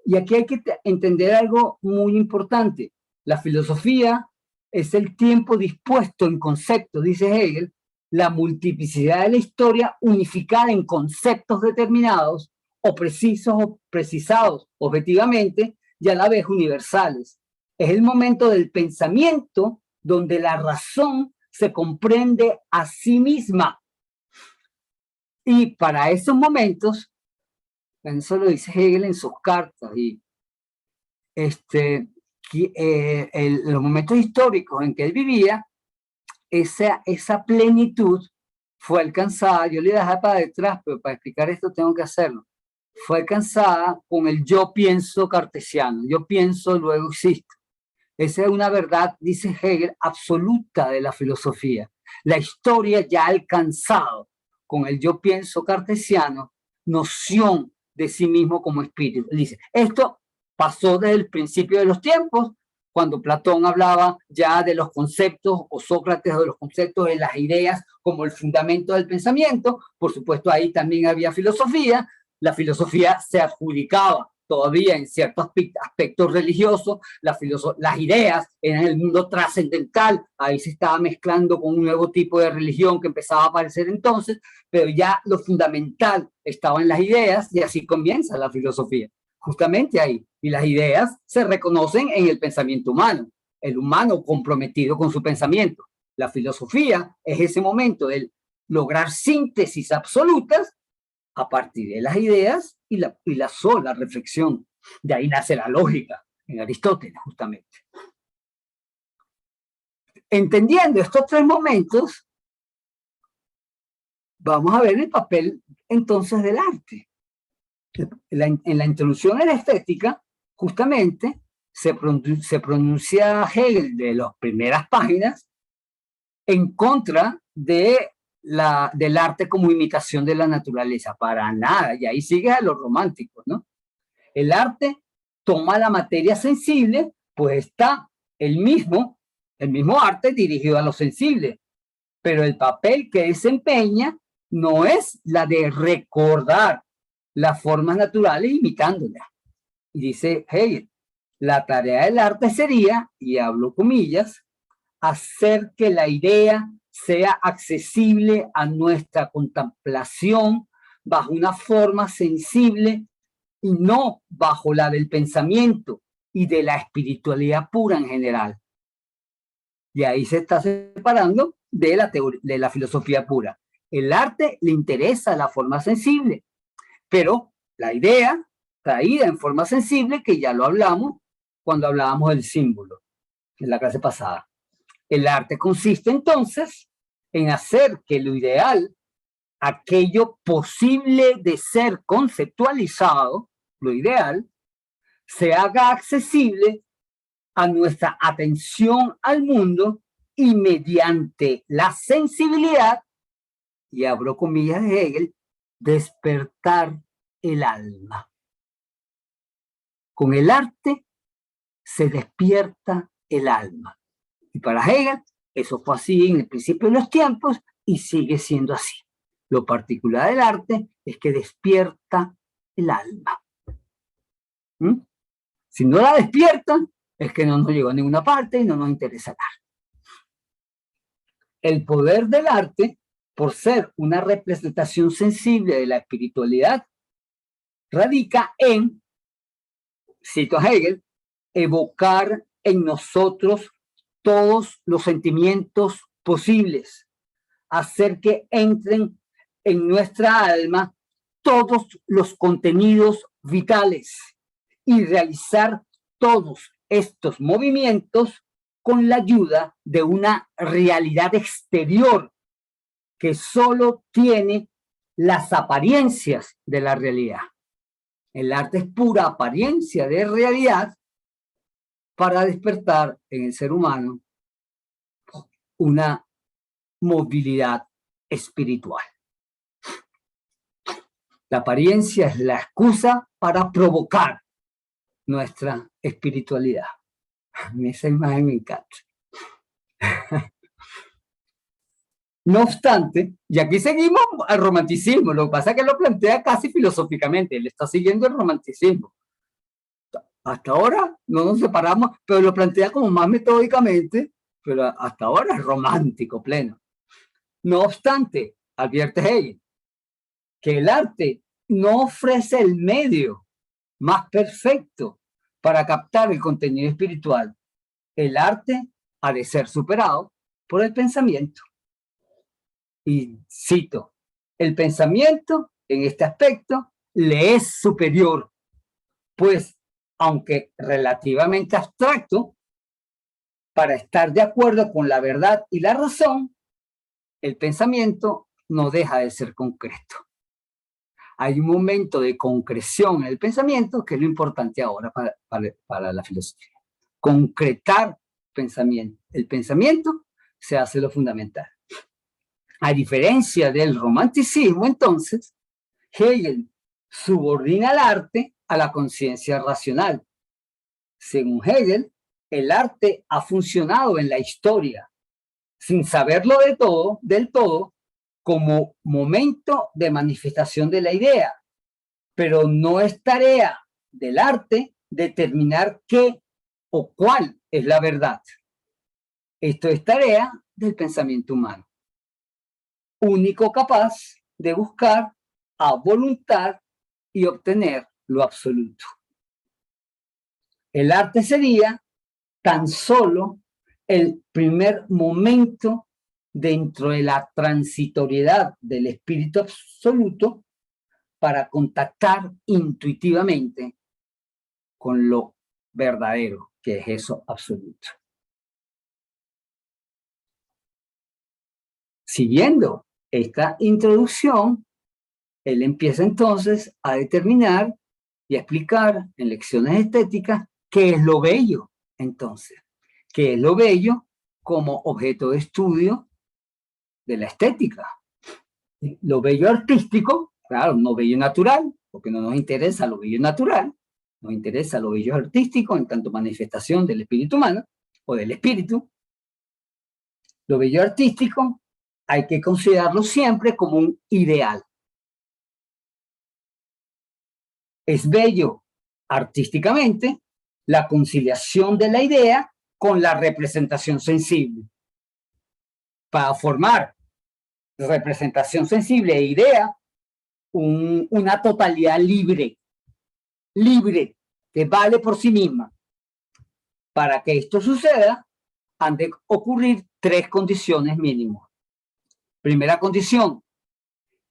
Y aquí hay que entender algo muy importante. La filosofía es el tiempo dispuesto en conceptos, dice Hegel, la multiplicidad de la historia unificada en conceptos determinados o precisos o precisados objetivamente y a la vez universales. Es el momento del pensamiento donde la razón se comprende a sí misma. Y para esos momentos, eso lo dice Hegel en sus cartas, y los momentos históricos en que él vivía, esa plenitud fue alcanzada. Yo le dejé para detrás, pero para explicar esto tengo que hacerlo. Fue alcanzada con el yo pienso cartesiano. Yo pienso, luego existo. Esa es una verdad, dice Hegel, absoluta de la filosofía. La historia ya ha alcanzado con el yo pienso cartesiano noción de sí mismo como espíritu. Él dice, esto pasó desde el principio de los tiempos, cuando Platón hablaba ya de los conceptos, o Sócrates de los conceptos, de las ideas como el fundamento del pensamiento. Por supuesto, ahí también había filosofía. La filosofía se adjudicaba todavía en ciertos aspectos religiosos, las ideas en el mundo trascendental, ahí se estaba mezclando con un nuevo tipo de religión que empezaba a aparecer entonces, pero ya lo fundamental estaba en las ideas, y así comienza la filosofía, justamente ahí. Y las ideas se reconocen en el pensamiento humano, el humano comprometido con su pensamiento. La filosofía es ese momento de lograr síntesis absolutas a partir de las ideas y la sola reflexión. De ahí nace la lógica, en Aristóteles, justamente. Entendiendo estos tres momentos, vamos a ver el papel entonces del arte. En la introducción a la estética, justamente, se pronuncia Hegel de las primeras páginas en contra del arte como imitación de la naturaleza, para nada, y ahí sigue a los románticos, ¿no? El arte toma la materia sensible, pues está el mismo arte dirigido a lo sensible, pero el papel que desempeña no es la de recordar las formas naturales imitándolas. Y dice Hegel, la tarea del arte sería, y hablo comillas, hacer que la idea sea accesible a nuestra contemplación bajo una forma sensible y no bajo la del pensamiento y de la espiritualidad pura en general. Y ahí se está separando de la filosofía pura. El arte le interesa la forma sensible, pero la idea traída en forma sensible, que ya lo hablamos cuando hablábamos del símbolo en la clase pasada. El arte consiste entonces en hacer que lo ideal, aquello posible de ser conceptualizado, lo ideal, se haga accesible a nuestra atención al mundo y mediante la sensibilidad, y abro comillas de Hegel, despertar el alma. Con el arte se despierta el alma. Y para Hegel, eso fue así en el principio de los tiempos y sigue siendo así. Lo particular del arte es que despierta el alma. Si no la despiertan, es que no nos llegó a ninguna parte y no nos interesa nada. El poder del arte, por ser una representación sensible de la espiritualidad, radica en, cito a Hegel, evocar en nosotros todos los sentimientos posibles, hacer que entren en nuestra alma todos los contenidos vitales y realizar todos estos movimientos con la ayuda de una realidad exterior que solo tiene las apariencias de la realidad. El arte es pura apariencia de realidad para despertar en el ser humano una movilidad espiritual. La apariencia es la excusa para provocar nuestra espiritualidad. A mí esa imagen me encanta. No obstante, y aquí seguimos al romanticismo, lo que pasa es que lo plantea casi filosóficamente, él está siguiendo el romanticismo. Hasta ahora no nos separamos, pero lo plantea como más metódicamente, pero hasta ahora es romántico pleno. No obstante, advierte Hegel que el arte no ofrece el medio más perfecto para captar el contenido espiritual. El arte ha de ser superado por el pensamiento. Y cito, el pensamiento en este aspecto le es superior, pues aunque relativamente abstracto, para estar de acuerdo con la verdad y la razón, el pensamiento no deja de ser concreto. Hay un momento de concreción en el pensamiento que es lo importante ahora para la filosofía. Concretar pensamiento. El pensamiento se hace lo fundamental. A diferencia del romanticismo, entonces, Hegel subordina el arte a la conciencia racional. Según Hegel, el arte ha funcionado en la historia, sin saberlo del todo, como momento de manifestación de la idea, pero no es tarea del arte determinar qué o cuál es la verdad. Esto es tarea del pensamiento humano, único capaz de buscar a voluntad y obtener lo absoluto. El arte sería tan solo el primer momento dentro de la transitoriedad del espíritu absoluto para contactar intuitivamente con lo verdadero, que es eso absoluto. Siguiendo esta introducción, él empieza entonces a determinar y a explicar en lecciones estéticas qué es lo bello, entonces, qué es lo bello como objeto de estudio de la estética. Lo bello artístico, claro, no bello natural, porque no nos interesa lo bello natural, nos interesa lo bello artístico en tanto manifestación del espíritu humano o del espíritu. Lo bello artístico hay que considerarlo siempre como un ideal. Es bello artísticamente la conciliación de la idea con la representación sensible. Para formar representación sensible e idea, una totalidad libre, que vale por sí misma. Para que esto suceda, han de ocurrir tres condiciones mínimas. Primera condición,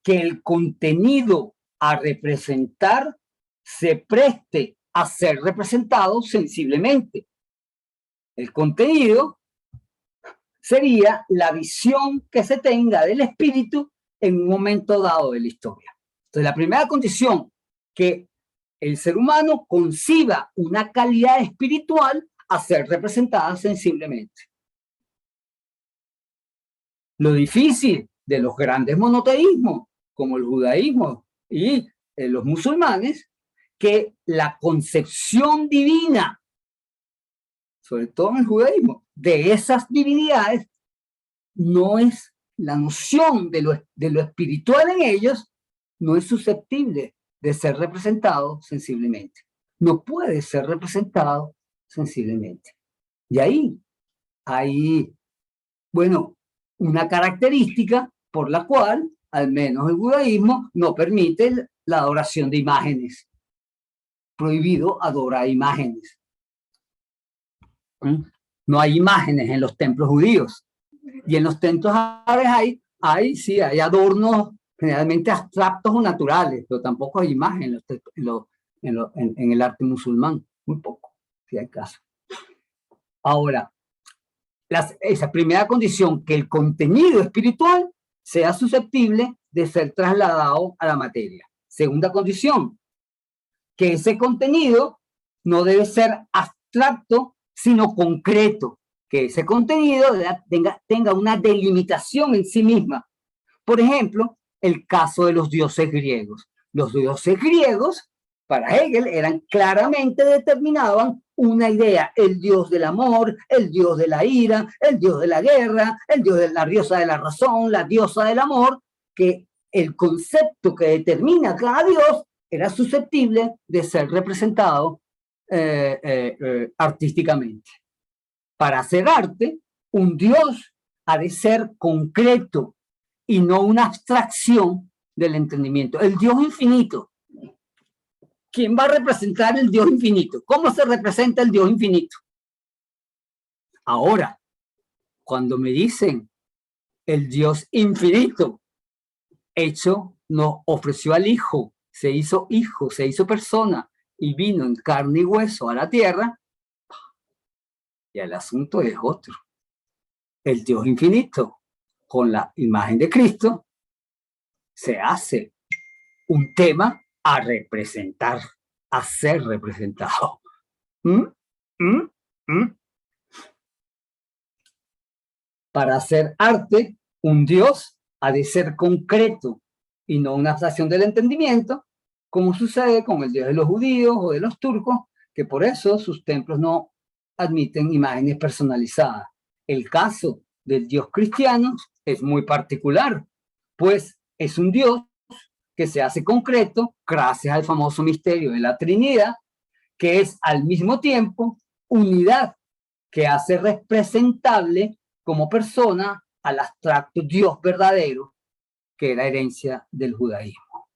que el contenido a representar se preste a ser representado sensiblemente. El contenido sería la visión que se tenga del espíritu en un momento dado de la historia. Entonces, la primera condición, que el ser humano conciba una calidad espiritual a ser representada sensiblemente. Lo difícil de los grandes monoteísmos, como el judaísmo y los musulmanes, que la concepción divina, sobre todo en el judaísmo, de esas divinidades, no es la noción de lo espiritual en ellos, no es susceptible de ser representado sensiblemente. No puede ser representado sensiblemente. Y ahí hay, bueno, una característica por la cual, al menos el judaísmo, no permite la adoración de imágenes. Prohibido adorar imágenes. No hay imágenes en los templos judíos. Y en los templos árabes hay adornos generalmente abstractos o naturales, pero tampoco hay imágenes en el arte musulmán. Muy poco, si hay caso. Ahora, esa primera condición, que el contenido espiritual sea susceptible de ser trasladado a la materia. Segunda condición, que ese contenido no debe ser abstracto, sino concreto, que ese contenido tenga una delimitación en sí misma. Por ejemplo, el caso de los dioses griegos. Los dioses griegos, para Hegel, claramente determinaban una idea, el Dios del amor, el Dios de la ira, el Dios de la guerra, el Dios de la diosa de la razón, la diosa del amor, que el concepto que determina cada Dios era susceptible de ser representado artísticamente. Para hacer arte, un Dios ha de ser concreto y no una abstracción del entendimiento. El Dios infinito. ¿Quién va a representar el Dios infinito? ¿Cómo se representa el Dios infinito? Ahora, cuando me dicen el Dios infinito, hecho, nos ofreció al Hijo, se hizo persona y vino en carne y hueso a la tierra, y el asunto es otro. El Dios infinito, con la imagen de Cristo, se hace un tema a representar, a ser representado. Para hacer arte, un Dios ha de ser concreto y no una abstracción del entendimiento, como sucede con el Dios de los judíos o de los turcos, que por eso sus templos no admiten imágenes personalizadas. El caso del Dios cristiano es muy particular, pues es un Dios que se hace concreto gracias al famoso misterio de la Trinidad, que es al mismo tiempo unidad, que hace representable como persona al abstracto Dios verdadero, que es la herencia del judaísmo.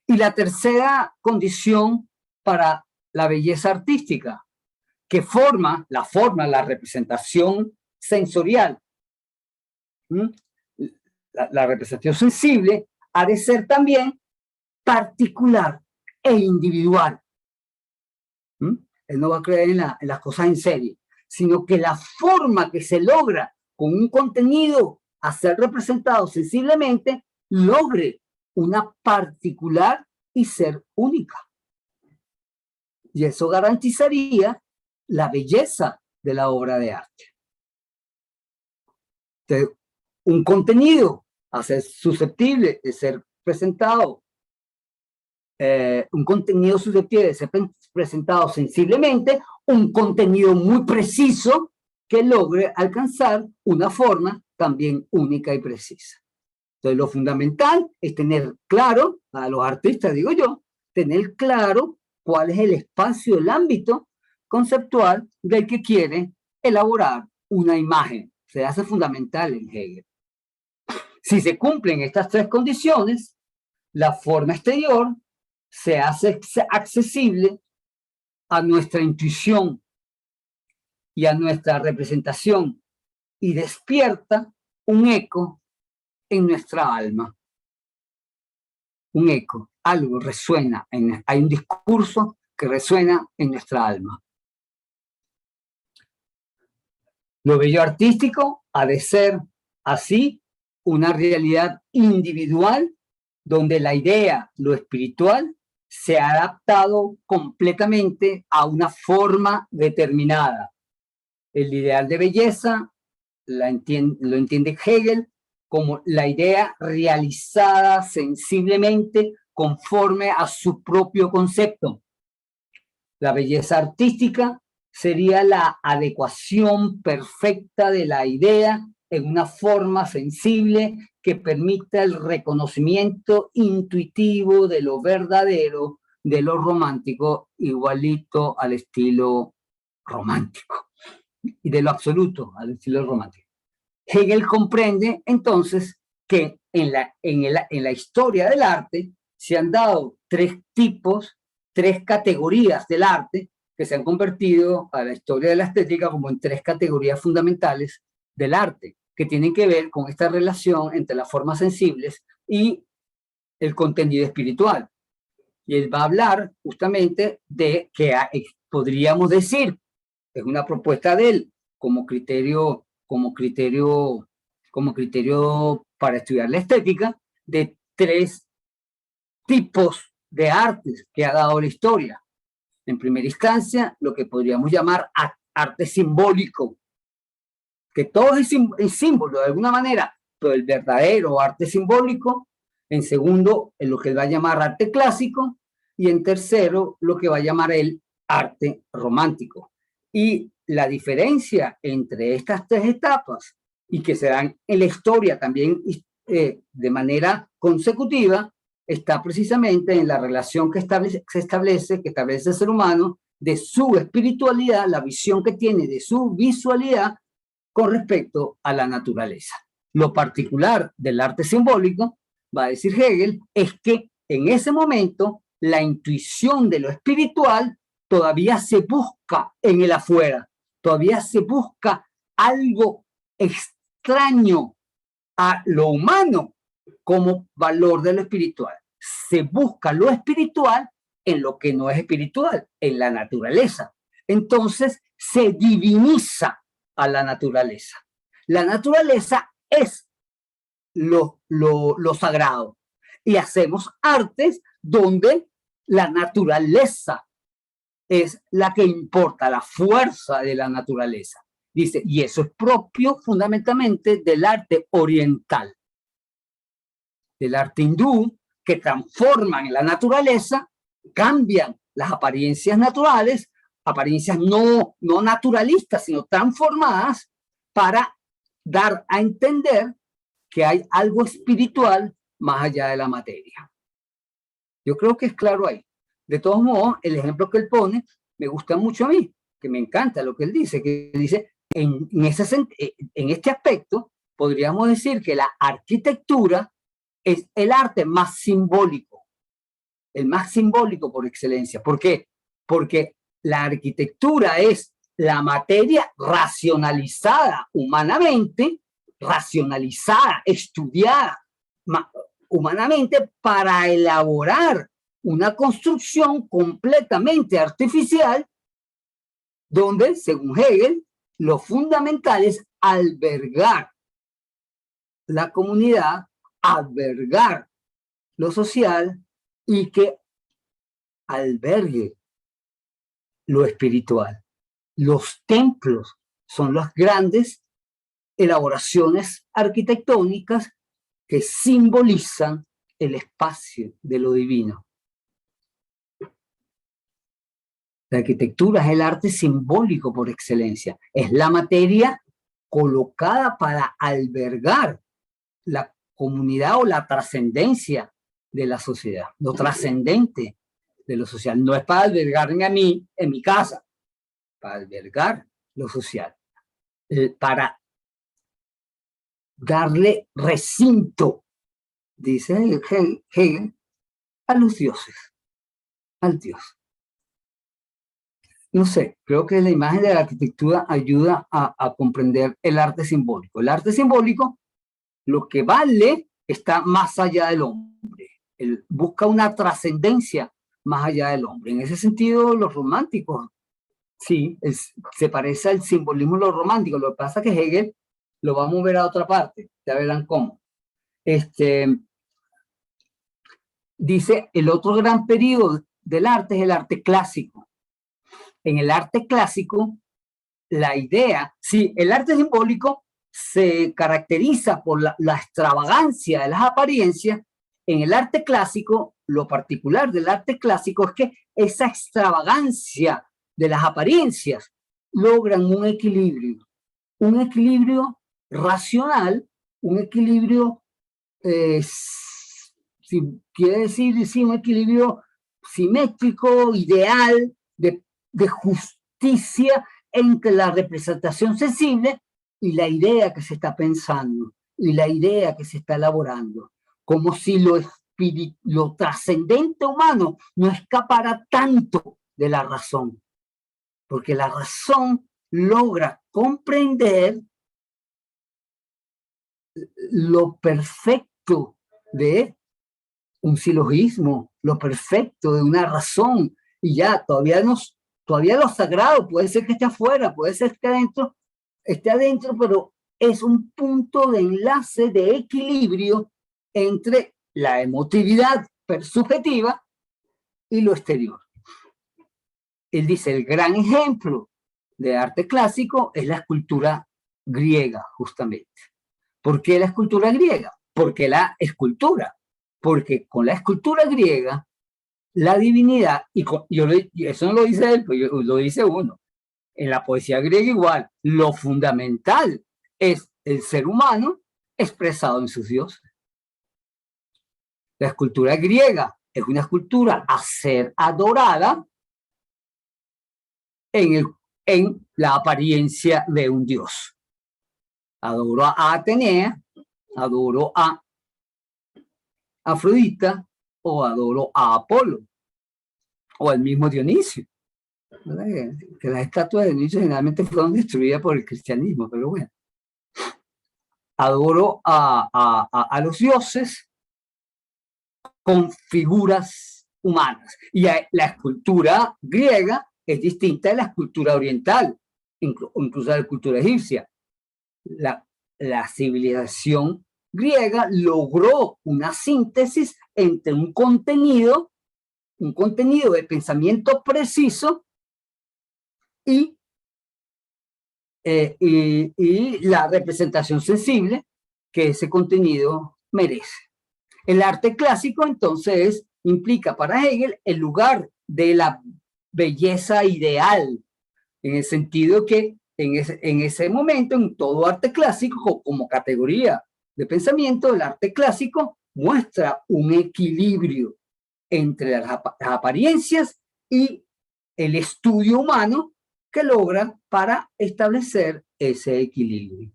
Y la tercera condición para la belleza artística, que la representación sensorial, la representación sensible, ha de ser también particular e individual. Él no va a creer en las cosas en serie, sino que la forma que se logra con un contenido a ser representado sensiblemente logre una particular y ser única. Y eso garantizaría la belleza de la obra de arte. Entonces, un contenido a ser susceptible de ser presentado, un contenido susceptible de ser presentado sensiblemente, un contenido muy preciso que logre alcanzar una forma también única y precisa. Entonces, lo fundamental es tener claro, a los artistas digo yo, tener claro cuál es el espacio, el ámbito conceptual del que quiere elaborar una imagen. Se hace fundamental en Hegel. Si se cumplen estas tres condiciones, la forma exterior se hace accesible a nuestra intuición y a nuestra representación y despierta un eco en nuestra alma. Un eco, algo resuena, hay un discurso que resuena en nuestra alma. Lo bello artístico ha de ser así una realidad individual donde la idea, lo espiritual, se ha adaptado completamente a una forma determinada. El ideal de belleza lo entiende Hegel como la idea realizada sensiblemente conforme a su propio concepto. La belleza artística sería la adecuación perfecta de la idea en una forma sensible que permita el reconocimiento intuitivo de lo verdadero, de lo romántico, igualito al estilo romántico, y de lo absoluto al estilo romántico. Hegel comprende entonces que en la historia del arte se han dado tres categorías del arte que se han convertido a la historia de la estética como en tres categorías fundamentales del arte, que tienen que ver con esta relación entre las formas sensibles y el contenido espiritual. Y él va a hablar justamente de que podríamos decir, es una propuesta de él como criterio para estudiar la estética, de tres tipos de artes que ha dado la historia. En primera instancia, lo que podríamos llamar arte simbólico, que todo es símbolo de alguna manera, pero el verdadero arte simbólico. En segundo, en lo que él va a llamar arte clásico, y en tercero, lo que va a llamar él arte romántico. Y la diferencia entre estas tres etapas, y que se dan en la historia también de manera consecutiva, está precisamente en la relación que se establece el ser humano de su espiritualidad, la visión que tiene de su visualidad con respecto a la naturaleza. Lo particular del arte simbólico, va a decir Hegel, es que en ese momento la intuición de lo espiritual todavía se busca en el afuera, todavía se busca algo extraño a lo humano como valor de lo espiritual. Se busca lo espiritual en lo que no es espiritual, en la naturaleza. Entonces se diviniza a la naturaleza. La naturaleza es lo sagrado. Y hacemos artes donde la naturaleza es la que importa, la fuerza de la naturaleza. Dice, y eso es propio fundamentalmente del arte oriental, del arte hindú, que transforman la naturaleza, cambian las apariencias naturales, apariencias no naturalistas, sino transformadas para dar a entender que hay algo espiritual más allá de la materia. Yo creo que es claro ahí. De todos modos, el ejemplo que él pone me gusta mucho a mí, que me encanta lo que él dice, en este aspecto podríamos decir que la arquitectura es el arte más simbólico, el más simbólico por excelencia. ¿Por qué? Porque la arquitectura es la materia racionalizada humanamente, racionalizada, estudiada humanamente para elaborar una construcción completamente artificial donde, según Hegel, lo fundamental es albergar la comunidad, albergar lo social y que albergue lo espiritual. Los templos son las grandes elaboraciones arquitectónicas que simbolizan el espacio de lo divino. La arquitectura es el arte simbólico por excelencia. Es la materia colocada para albergar la comunidad o la trascendencia de la sociedad, lo trascendente de lo social. No es para albergarme a mí en mi casa, para albergar lo social, para darle recinto, dice Hegel, a los dioses, al Dios. No sé, creo que la imagen de la arquitectura ayuda a comprender el arte simbólico. El arte simbólico, lo que vale, está más allá del hombre. Él busca una trascendencia más allá del hombre. En ese sentido, los románticos, sí, se parece al simbolismo de los románticos. Lo que pasa es que Hegel lo va a mover a otra parte. Ya verán cómo. Dice, el otro gran periodo del arte es el arte clásico. En el arte clásico, la idea, sí, el arte simbólico se caracteriza por la extravagancia de las apariencias. En el arte clásico, lo particular del arte clásico es que esa extravagancia de las apariencias logran un equilibrio racional, un equilibrio, si quiere decir, sí, un equilibrio simétrico, ideal, de justicia entre la representación sensible y la idea que se está pensando y la idea que se está elaborando, como si lo trascendente humano no escapara tanto de la razón, porque la razón logra comprender lo perfecto de un silogismo, lo perfecto de una razón, y ya todavía lo sagrado puede ser que esté afuera, puede ser que esté adentro, pero es un punto de enlace, de equilibrio entre la emotividad subjetiva y lo exterior. Él dice, el gran ejemplo de arte clásico es la escultura griega, justamente. ¿Por qué la escultura griega? Porque con la escultura griega la divinidad, y eso no lo dice él, pues lo dice uno. En la poesía griega igual, lo fundamental es el ser humano expresado en sus dioses. La escultura griega es una escultura a ser adorada en la apariencia de un dios. Adoro a Atenea, adoro a Afrodita o adoro a Apolo o al mismo Dionisio. Que las estatuas de Dionisio generalmente fueron destruidas por el cristianismo, pero bueno. Adoro a los dioses con figuras humanas. Y la escultura griega es distinta de la escultura oriental, incluso de la escultura egipcia. La civilización griega logró una síntesis entre un contenido de pensamiento preciso y la representación sensible que ese contenido merece. El arte clásico, entonces, implica para Hegel el lugar de la belleza ideal, en el sentido que en ese momento, en todo arte clásico, como categoría de pensamiento, el arte clásico muestra un equilibrio entre las apariencias y el estudio humano que logra para establecer ese equilibrio.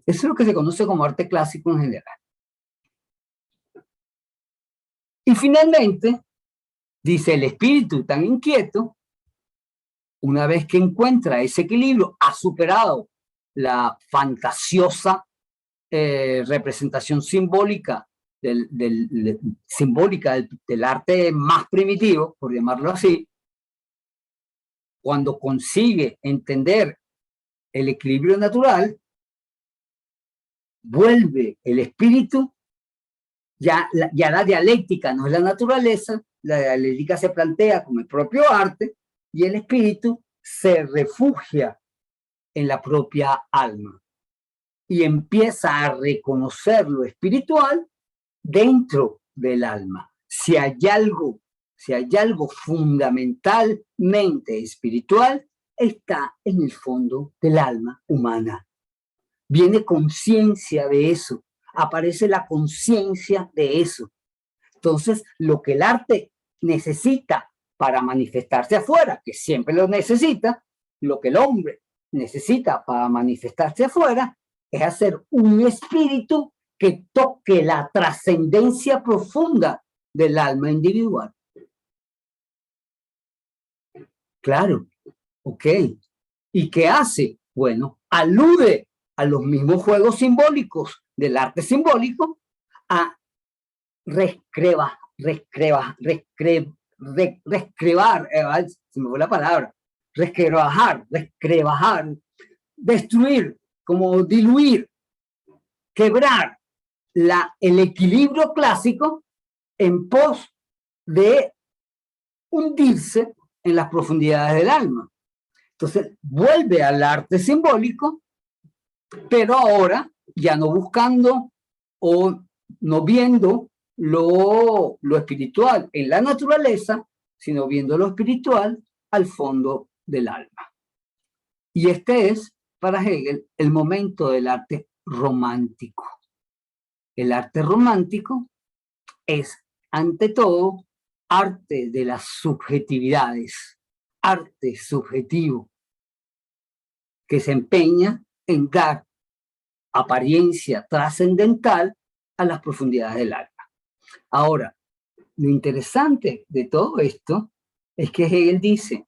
Eso es lo que se conoce como arte clásico en general. Y finalmente, dice, el espíritu tan inquieto, una vez que encuentra ese equilibrio, ha superado la fantasiosa representación simbólica del arte más primitivo, por llamarlo así. Cuando consigue entender el equilibrio natural, vuelve el espíritu, ya la dialéctica no es la naturaleza, la dialéctica se plantea como el propio arte, y el espíritu se refugia en la propia alma y empieza a reconocer lo espiritual dentro del alma. Si hay algo fundamentalmente espiritual, está en el fondo del alma humana. Viene conciencia de eso, aparece la conciencia de eso. Entonces, lo que el arte necesita para manifestarse afuera, que siempre lo necesita, lo que el hombre necesita para manifestarse afuera, es hacer un espíritu que toque la trascendencia profunda del alma individual. Claro, ok. ¿Y qué hace? Bueno, alude a los mismos juegos simbólicos del arte simbólico a rescrebar, se me fue la palabra, resquebrajar, destruir, como diluir, quebrar el equilibrio clásico en pos de hundirse en las profundidades del alma. Entonces vuelve al arte simbólico, pero ahora ya no buscando o no viendo lo espiritual en la naturaleza, sino viendo lo espiritual al fondo del alma. Y este es, para Hegel, el momento del arte romántico. El arte romántico es, ante todo, arte de las subjetividades, arte subjetivo, que se empeña en dar apariencia trascendental a las profundidades del alma. Ahora, lo interesante de todo esto es que Hegel dice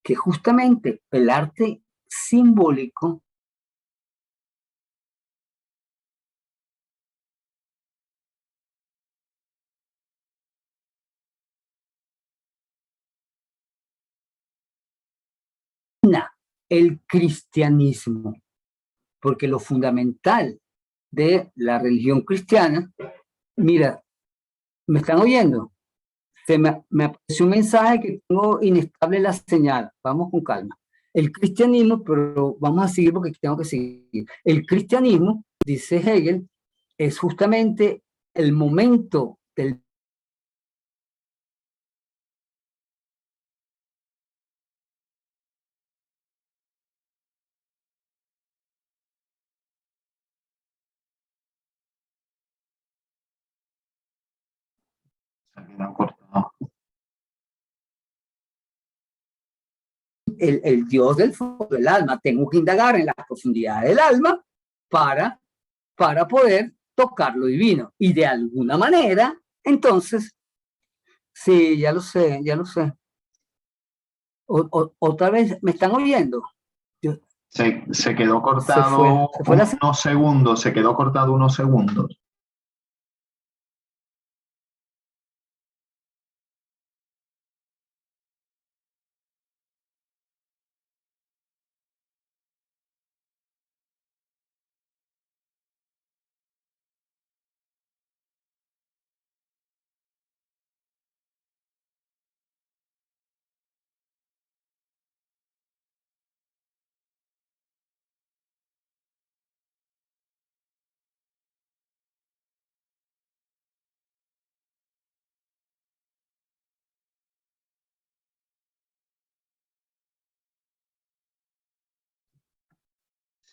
que justamente el arte simbólico el cristianismo, porque lo fundamental de la religión cristiana, mira, ¿me están oyendo? Me apareció un mensaje que tengo inestable la señal, vamos con calma. El cristianismo, pero vamos a seguir porque tengo que seguir. El cristianismo, dice Hegel, es justamente el momento del Se ha quedado cortado. El Dios del fondo del alma. Tengo que indagar en las profundidades del alma para poder tocar lo divino. Y de alguna manera, entonces, sí, ya lo sé, ya lo sé. Otra vez, ¿me están oyendo? Se quedó Se cortado fue la... unos segundos, se quedó cortado unos segundos.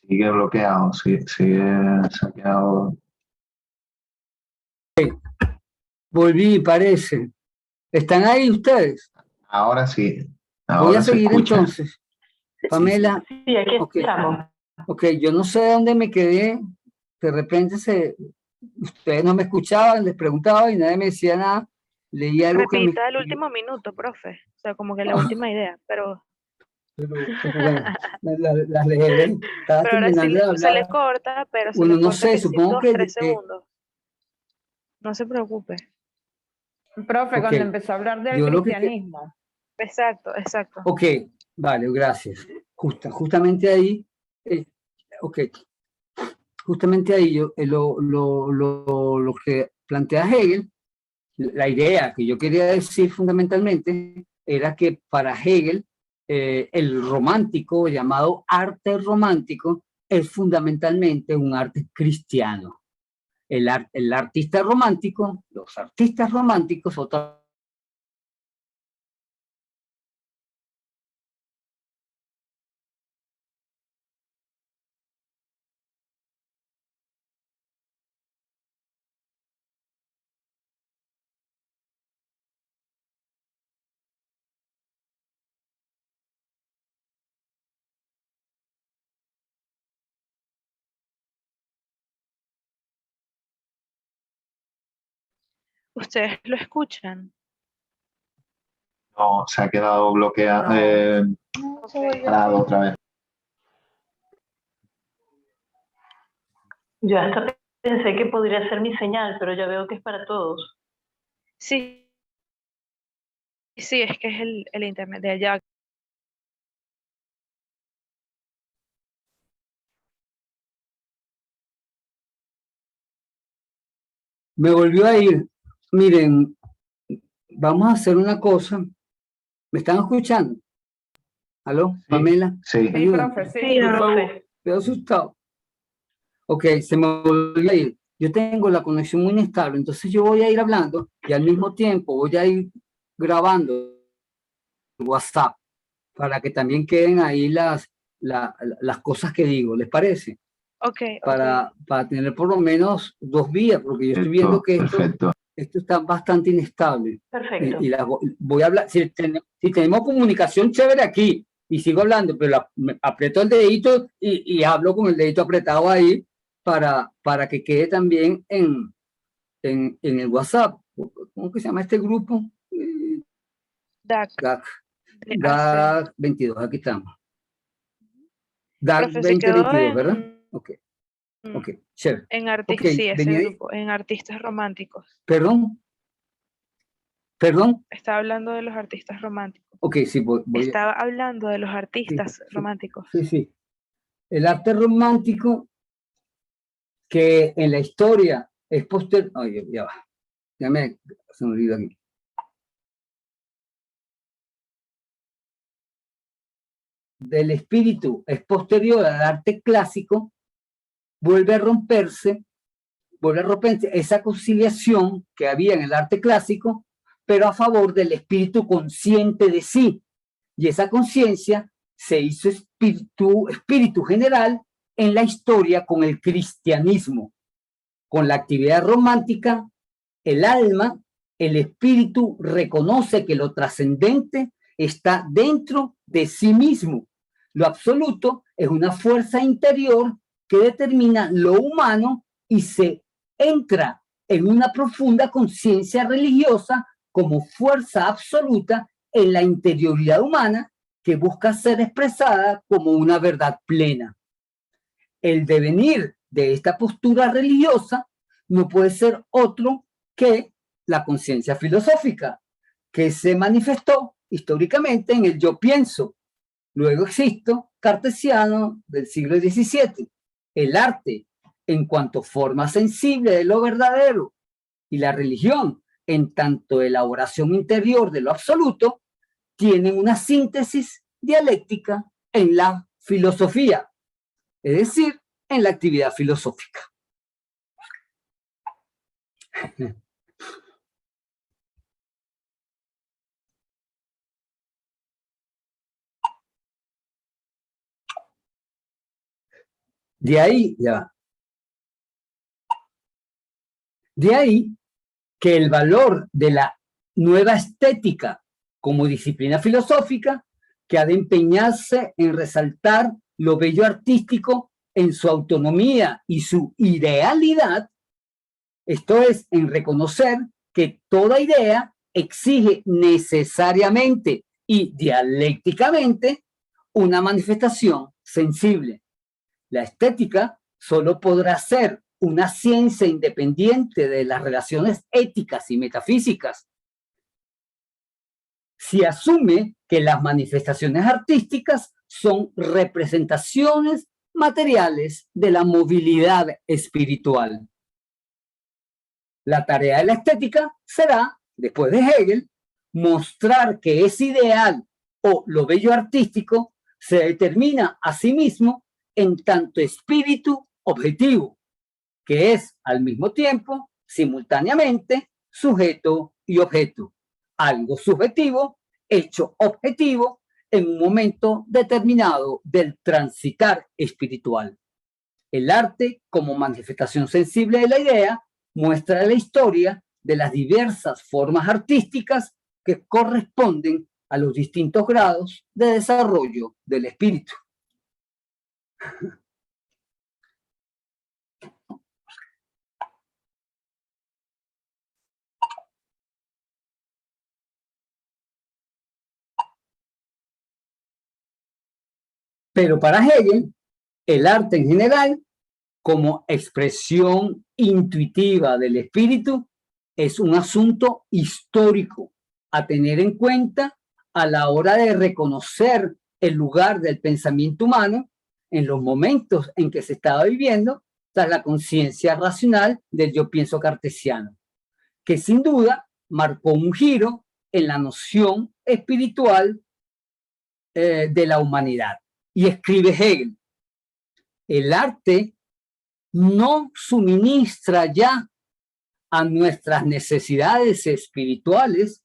Sigue bloqueado, sigue, se ha quedado. Volví, parece. ¿Están ahí ustedes? Ahora sí. Voy a Ahora se seguir escucha. entonces. Pamela. Sí, aquí estamos. Ok, yo no sé dónde me quedé. De repente ustedes no me escuchaban, les preguntaba y nadie me decía nada. Leí algo que me... Repita el último minuto, profe. O sea, como que la última idea, pero Pero bueno, las leeré. Estaba ahora sí terminando de se le hablar. corta, pero se Bueno, le no corta sé, que sí, supongo 2, que... 3 segundos. No se preocupe. Profe, Ok, cuando empezó a hablar del yo lo que... cristianismo. Exacto, exacto. Ok, vale, gracias. Justamente ahí, ok, justamente ahí yo, lo que plantea Hegel, la idea que yo quería decir fundamentalmente era que para Hegel el romántico, llamado arte romántico, es fundamentalmente un arte cristiano. El artista romántico, los artistas románticos, otra... ¿Ustedes lo escuchan? No, se ha quedado bloqueado. Parado otra vez. Yo hasta pensé que podría ser mi señal, pero ya veo que es para todos. Sí, sí, es que es el internet de allá. Me volvió a ir. Miren, vamos a hacer una cosa. ¿Me están escuchando? ¿Aló, Sí, Pamela? sí. Sí, profe, sí, Sí, profe. Estoy asustado. Ok, se me volvió a ir. Yo tengo la conexión muy inestable, entonces yo voy a ir hablando y al mismo tiempo voy a ir grabando WhatsApp para que también queden ahí las cosas que digo. ¿Les parece? ok. Para tener por lo menos 2 vías, porque yo estoy viendo que Perfecto. esto está bastante inestable. Perfecto. Y voy a hablar, si tenemos comunicación chévere aquí y sigo hablando, pero aprieto el dedito y hablo con el dedito apretado ahí para que quede también en el WhatsApp. ¿Cómo que se llama este grupo? DAC. GAC, de GAC 22, aquí estamos. DAC Profe, se quedó 2022, ¿verdad? Ok, chévere. en Ok, sí, ese venía, grupo, en artistas románticos. perdón. Estaba hablando de los artistas románticos. Ok, sí, Estaba hablando de los artistas románticos. Sí. El arte romántico que en la historia es posterior. Oye, ya va. Se me olvidó aquí. Del espíritu es posterior al arte clásico, vuelve a romperse esa conciliación que había en el arte clásico, pero a favor del espíritu consciente de sí. Y esa conciencia se hizo espíritu general en la historia con el cristianismo, con la actividad romántica, el alma el espíritu reconoce que lo trascendente está dentro de sí mismo. Lo absoluto es una fuerza interior que determina lo humano y se entra en una profunda conciencia religiosa como fuerza absoluta en la interioridad humana que busca ser expresada como una verdad plena. El devenir de esta postura religiosa no puede ser otro que la conciencia filosófica, que se manifestó históricamente en el yo pienso, luego existo cartesiano del siglo XVII. El arte, en cuanto forma sensible de lo verdadero, y la religión, en tanto elaboración interior de lo absoluto, tienen una síntesis dialéctica en la filosofía, es decir, en la actividad filosófica. De ahí, de ahí que el valor de la nueva estética como disciplina filosófica que ha de empeñarse en resaltar lo bello artístico en su autonomía y su idealidad, esto es, en reconocer que toda idea exige necesariamente y dialécticamente una manifestación sensible. La estética solo podrá ser una ciencia independiente de las relaciones éticas y metafísicas si asume que las manifestaciones artísticas son representaciones materiales de la movilidad espiritual. La tarea de la estética será, después de Hegel, mostrar que ese ideal o lo bello artístico se determina a sí mismo en tanto espíritu objetivo, que es al mismo tiempo, simultáneamente, sujeto y objeto. Algo subjetivo, hecho objetivo en un momento determinado del transitar espiritual. El arte, como manifestación sensible de la idea, muestra la historia de las diversas formas artísticas que corresponden a los distintos grados de desarrollo del espíritu. Pero para Hegel, el arte en general, como expresión intuitiva del espíritu, es un asunto histórico a tener en cuenta a la hora de reconocer el lugar del pensamiento humano en los momentos en que se estaba viviendo tras la conciencia racional del yo pienso cartesiano, que sin duda marcó un giro en la noción espiritual de la humanidad. Y escribe Hegel, el arte no suministra ya a nuestras necesidades espirituales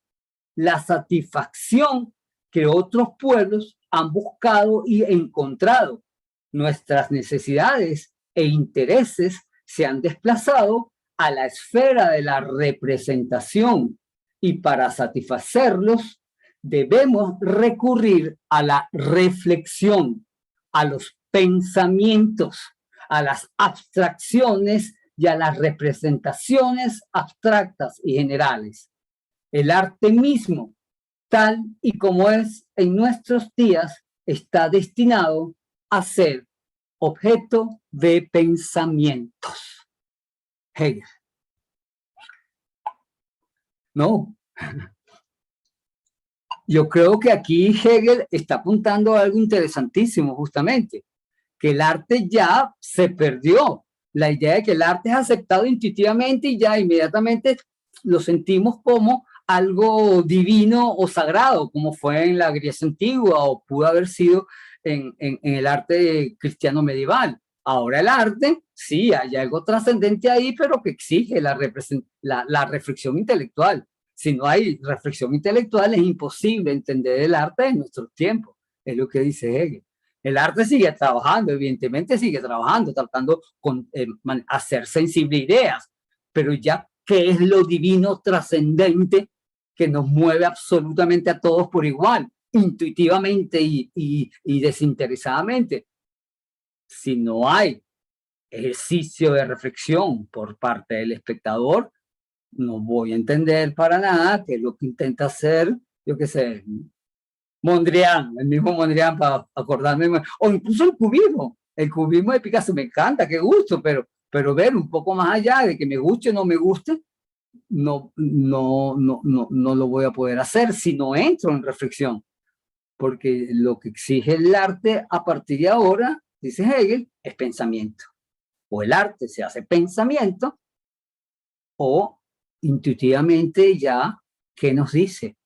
la satisfacción que otros pueblos han buscado y encontrado. Nuestras necesidades e intereses se han desplazado a la esfera de la representación y para satisfacerlos debemos recurrir a la reflexión, a los pensamientos, a las abstracciones y a las representaciones abstractas y generales. El arte mismo, tal y como es en nuestros días, está destinado a ser objeto de pensamientos. Hegel. No. Yo creo que aquí Hegel está apuntando a algo interesantísimo, justamente, que el arte ya se perdió. La idea de que el arte es aceptado intuitivamente y ya inmediatamente lo sentimos como algo divino o sagrado, como fue en la Grecia antigua o pudo haber sido en el arte cristiano medieval. Ahora el arte, sí, hay algo trascendente ahí, pero que exige la reflexión intelectual. Si no hay reflexión intelectual, es imposible entender el arte en nuestros tiempos, es lo que dice Hegel. El arte sigue trabajando, evidentemente sigue trabajando, tratando con hacer sensible ideas, pero ya qué es lo divino trascendente que nos mueve absolutamente a todos por igual, intuitivamente y desinteresadamente. Si no hay ejercicio de reflexión por parte del espectador, no voy a entender para nada qué es lo que intenta hacer, yo qué sé, Mondrian, el mismo Mondrian, para acordarme, o incluso el cubismo de Picasso me encanta, qué gusto, pero ver un poco más allá de que me guste o no me guste, no lo voy a poder hacer si no entro en reflexión, porque lo que exige el arte a partir de ahora, dice Hegel, es pensamiento. O el arte se hace pensamiento, o intuitivamente ya, ¿qué nos dice?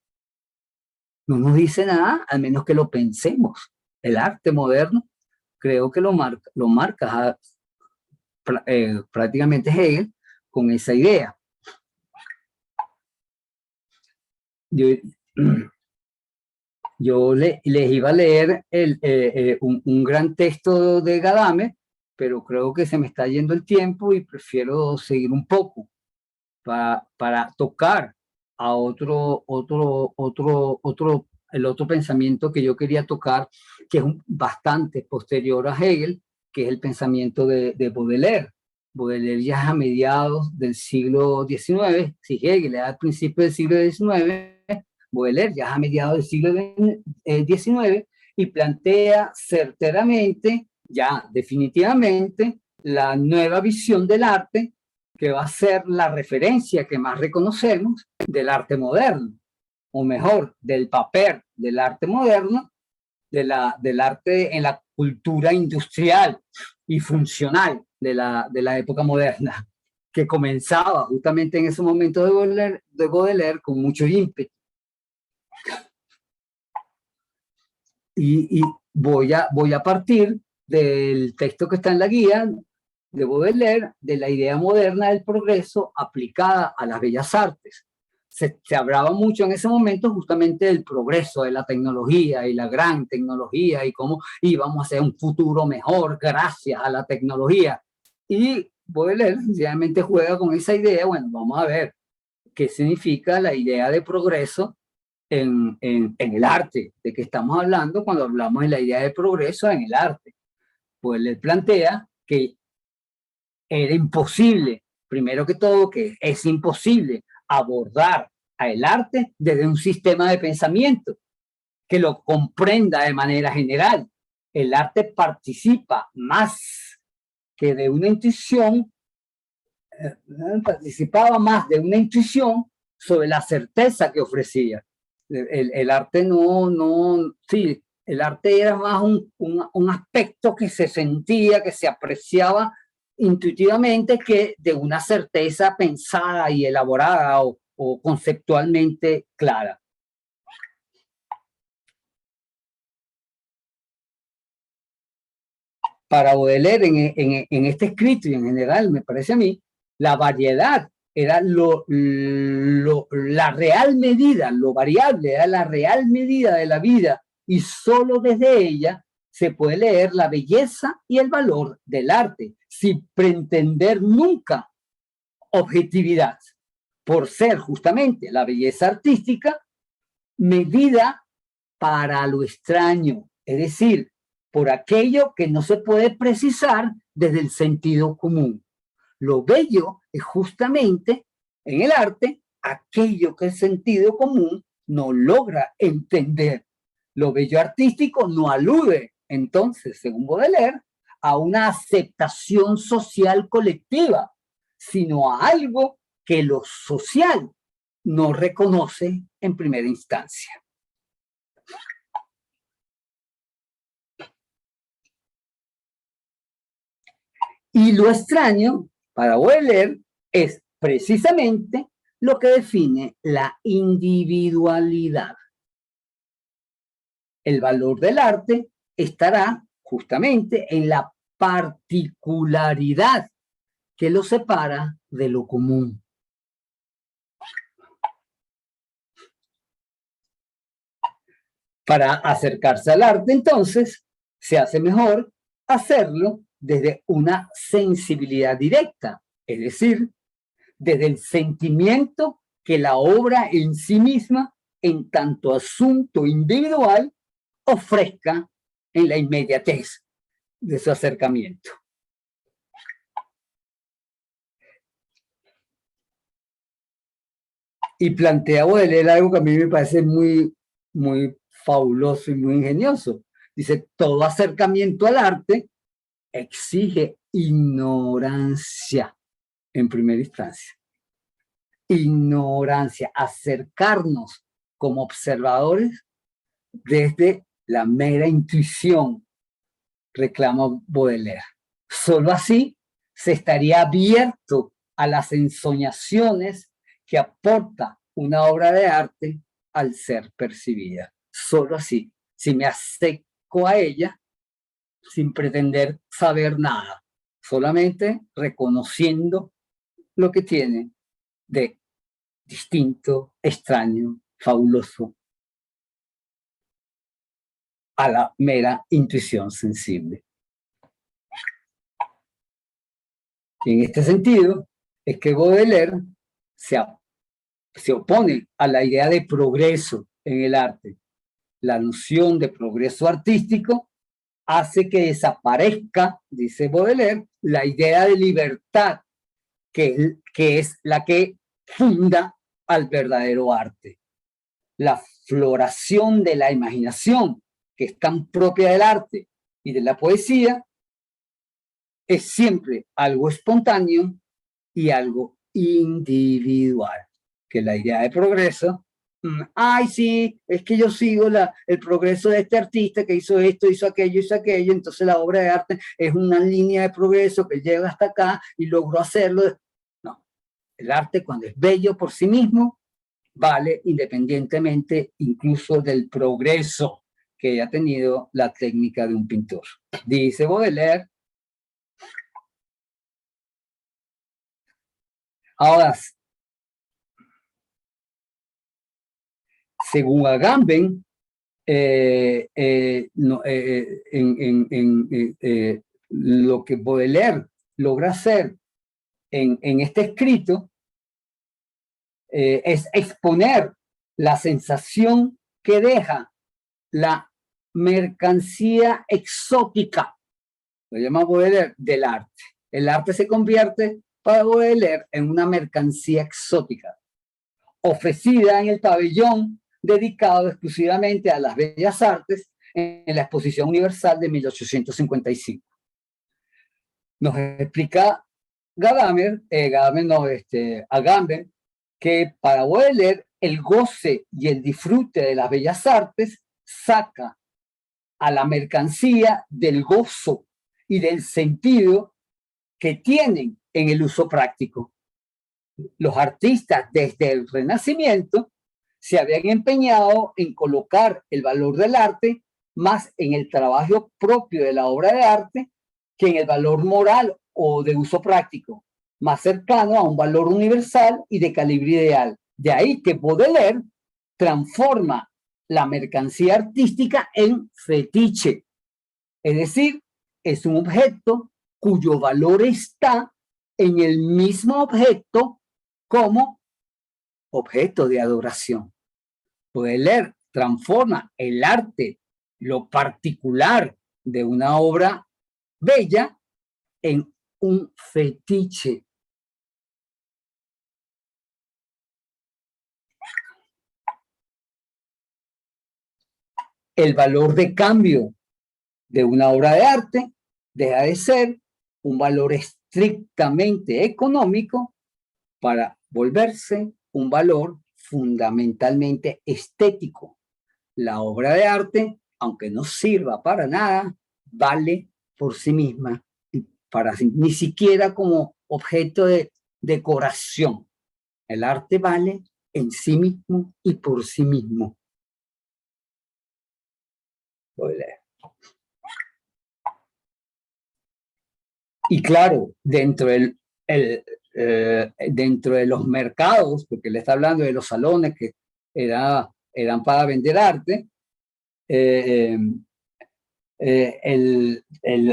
No nos dice nada, al menos que lo pensemos. El arte moderno creo que lo marca prácticamente Hegel con esa idea. Yo les iba a leer un gran texto de Gadamer, pero creo que se me está yendo el tiempo y prefiero seguir un poco para tocar a el otro pensamiento que yo quería tocar, que es bastante posterior a Hegel, que es el pensamiento de Baudelaire. Baudelaire ya es a mediados del siglo XIX, si Hegel es al principio del siglo XIX, Baudelaire ya es a mediados del siglo XIX y plantea certeramente, ya definitivamente, la nueva visión del arte que va a ser la referencia que más reconocemos del arte moderno, o mejor, del papel del arte moderno, del arte en la cultura industrial y funcional de la época moderna, que comenzaba justamente en ese momento de Baudelaire con mucho ímpetu. Y voy a partir del texto que está en la guía de Baudelaire, de la idea moderna del progreso aplicada a las bellas artes. Se hablaba mucho en ese momento justamente del progreso de la tecnología y la gran tecnología y cómo íbamos hacia un futuro mejor gracias a la tecnología. Y Baudelaire sencillamente juega con esa idea. Bueno, vamos a ver qué significa la idea de progreso en el arte, de qué estamos hablando cuando hablamos de la idea de progreso en el arte. Pues le plantea que era imposible, primero que todo, que es imposible abordar el arte desde un sistema de pensamiento que lo comprenda de manera general. El arte participa más que de una intuición, participaba más de una intuición sobre la certeza que ofrecía. El arte sí, el arte era más un aspecto que se sentía, que se apreciaba intuitivamente, que de una certeza pensada y elaborada o conceptualmente clara. Para Baudelaire, en este escrito y en general, me parece a mí, la variedad era la real medida, lo variable era la real medida de la vida, y solo desde ella se puede leer la belleza y el valor del arte, sin pretender nunca objetividad, por ser justamente la belleza artística medida para lo extraño, es decir, por aquello que no se puede precisar desde el sentido común. Lo bello es justamente en el arte aquello que el sentido común no logra entender. Lo bello artístico no alude, entonces, según Baudelaire, a una aceptación social colectiva, sino a algo que lo social no reconoce en primera instancia. Y lo extraño, para Baudelaire, es precisamente lo que define la individualidad. El valor del arte estará justamente en la particularidad que lo separa de lo común. Para acercarse al arte, entonces, se hace mejor hacerlo desde una sensibilidad directa, es decir, desde el sentimiento que la obra en sí misma, en tanto asunto individual, ofrezca en la inmediatez de su acercamiento. Y plantea Baudelaire algo que a mí me parece muy fabuloso y muy ingenioso. Dice, todo acercamiento al arte exige ignorancia en primera instancia. Ignorancia, acercarnos como observadores desde la mera intuición, reclama Baudelaire. Solo así se estaría abierto a las ensoñaciones que aporta una obra de arte al ser percibida. Solo así, si me acerco a ella sin pretender saber nada, solamente reconociendo lo que tiene de distinto, extraño, fabuloso, a la mera intuición sensible. Y en este sentido es que Baudelaire se opone a la idea de progreso en el arte. La noción de progreso artístico hace que desaparezca, dice Baudelaire, la idea de libertad, que es la que funda al verdadero arte. La floración de la imaginación, que es tan propia del arte y de la poesía, es siempre algo espontáneo y algo individual. Que la idea de progreso, ay, sí, es que yo sigo el progreso de este artista que hizo esto, hizo aquello, entonces la obra de arte es una línea de progreso que llega hasta acá y logró hacerlo. No, el arte cuando es bello por sí mismo, vale independientemente incluso del progreso que haya tenido la técnica de un pintor. Dice Baudelaire. Ahora, según Agamben, lo que Baudelaire logra hacer en este escrito es exponer la sensación que deja la mercancía exótica, lo llama Baudelaire, del arte. El arte se convierte para Baudelaire en una mercancía exótica, ofrecida en el pabellón dedicado exclusivamente a las bellas artes en la Exposición Universal de 1855. Nos explica Agamben, que para Baudelaire el goce y el disfrute de las bellas artes saca a la mercancía del gozo y del sentido que tienen en el uso práctico. Los artistas desde el Renacimiento se habían empeñado en colocar el valor del arte más en el trabajo propio de la obra de arte que en el valor moral o de uso práctico, más cercano a un valor universal y de calibre ideal. De ahí que Baudelaire transforma la mercancía artística en fetiche, es decir, es un objeto cuyo valor está en el mismo objeto como objeto de adoración. Baudelaire transforma el arte, lo particular de una obra bella, en un fetiche. El valor de cambio de una obra de arte deja de ser un valor estrictamente económico para volverse un valor fundamentalmente estético. La obra de arte, aunque no sirva para nada, vale por sí misma, ni siquiera como objeto de decoración. El arte vale en sí mismo y por sí mismo. Y claro, dentro de los mercados, porque le está hablando de los salones que eran para vender arte, el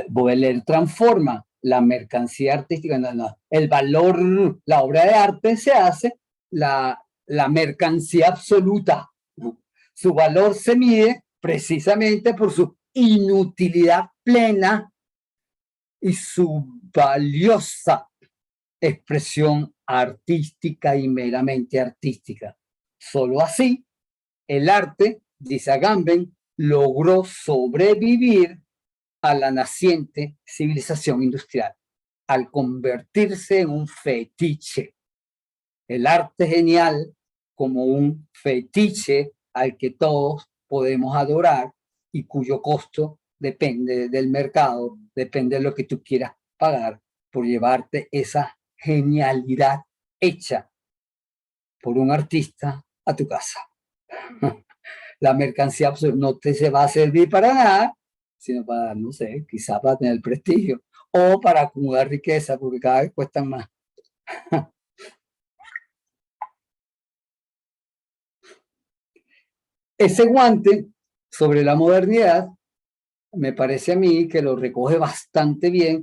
Baudelaire transforma la mercancía artística, no. El valor, la obra de arte se hace la mercancía absoluta, ¿no? Su valor se mide precisamente por su inutilidad plena y su valiosa expresión artística y meramente artística. Solo así, el arte, dice Agamben, logró sobrevivir a la naciente civilización industrial, al convertirse en un fetiche. El arte genial como un fetiche al que todos podemos adorar y cuyo costo depende del mercado, depende de lo que tú quieras pagar por llevarte esa genialidad hecha por un artista a tu casa. La mercancía no te se va a servir para nada, sino para, no sé, quizás para tener prestigio o para acumular riqueza, porque cada vez cuestan más. Ese guante sobre la modernidad me parece a mí que lo recoge bastante bien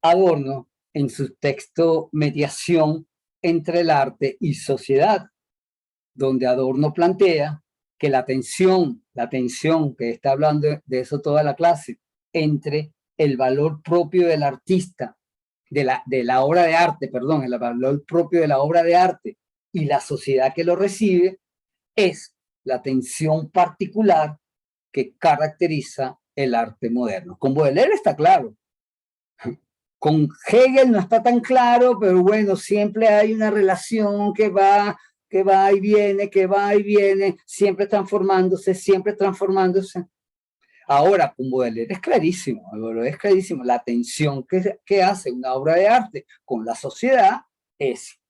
Adorno en su texto Mediación entre el arte y sociedad, donde Adorno plantea que la tensión que está hablando de eso toda la clase, entre el valor propio del artista, de la obra de arte, perdón, el valor propio de la obra de arte y la sociedad que lo recibe, es la tensión particular que caracteriza el arte moderno. Con Baudelaire está claro. Con Hegel no está tan claro, pero bueno, siempre hay una relación que va y viene, siempre transformándose. Ahora, con Baudelaire es clarísimo, la tensión que hace una obra de arte con la sociedad es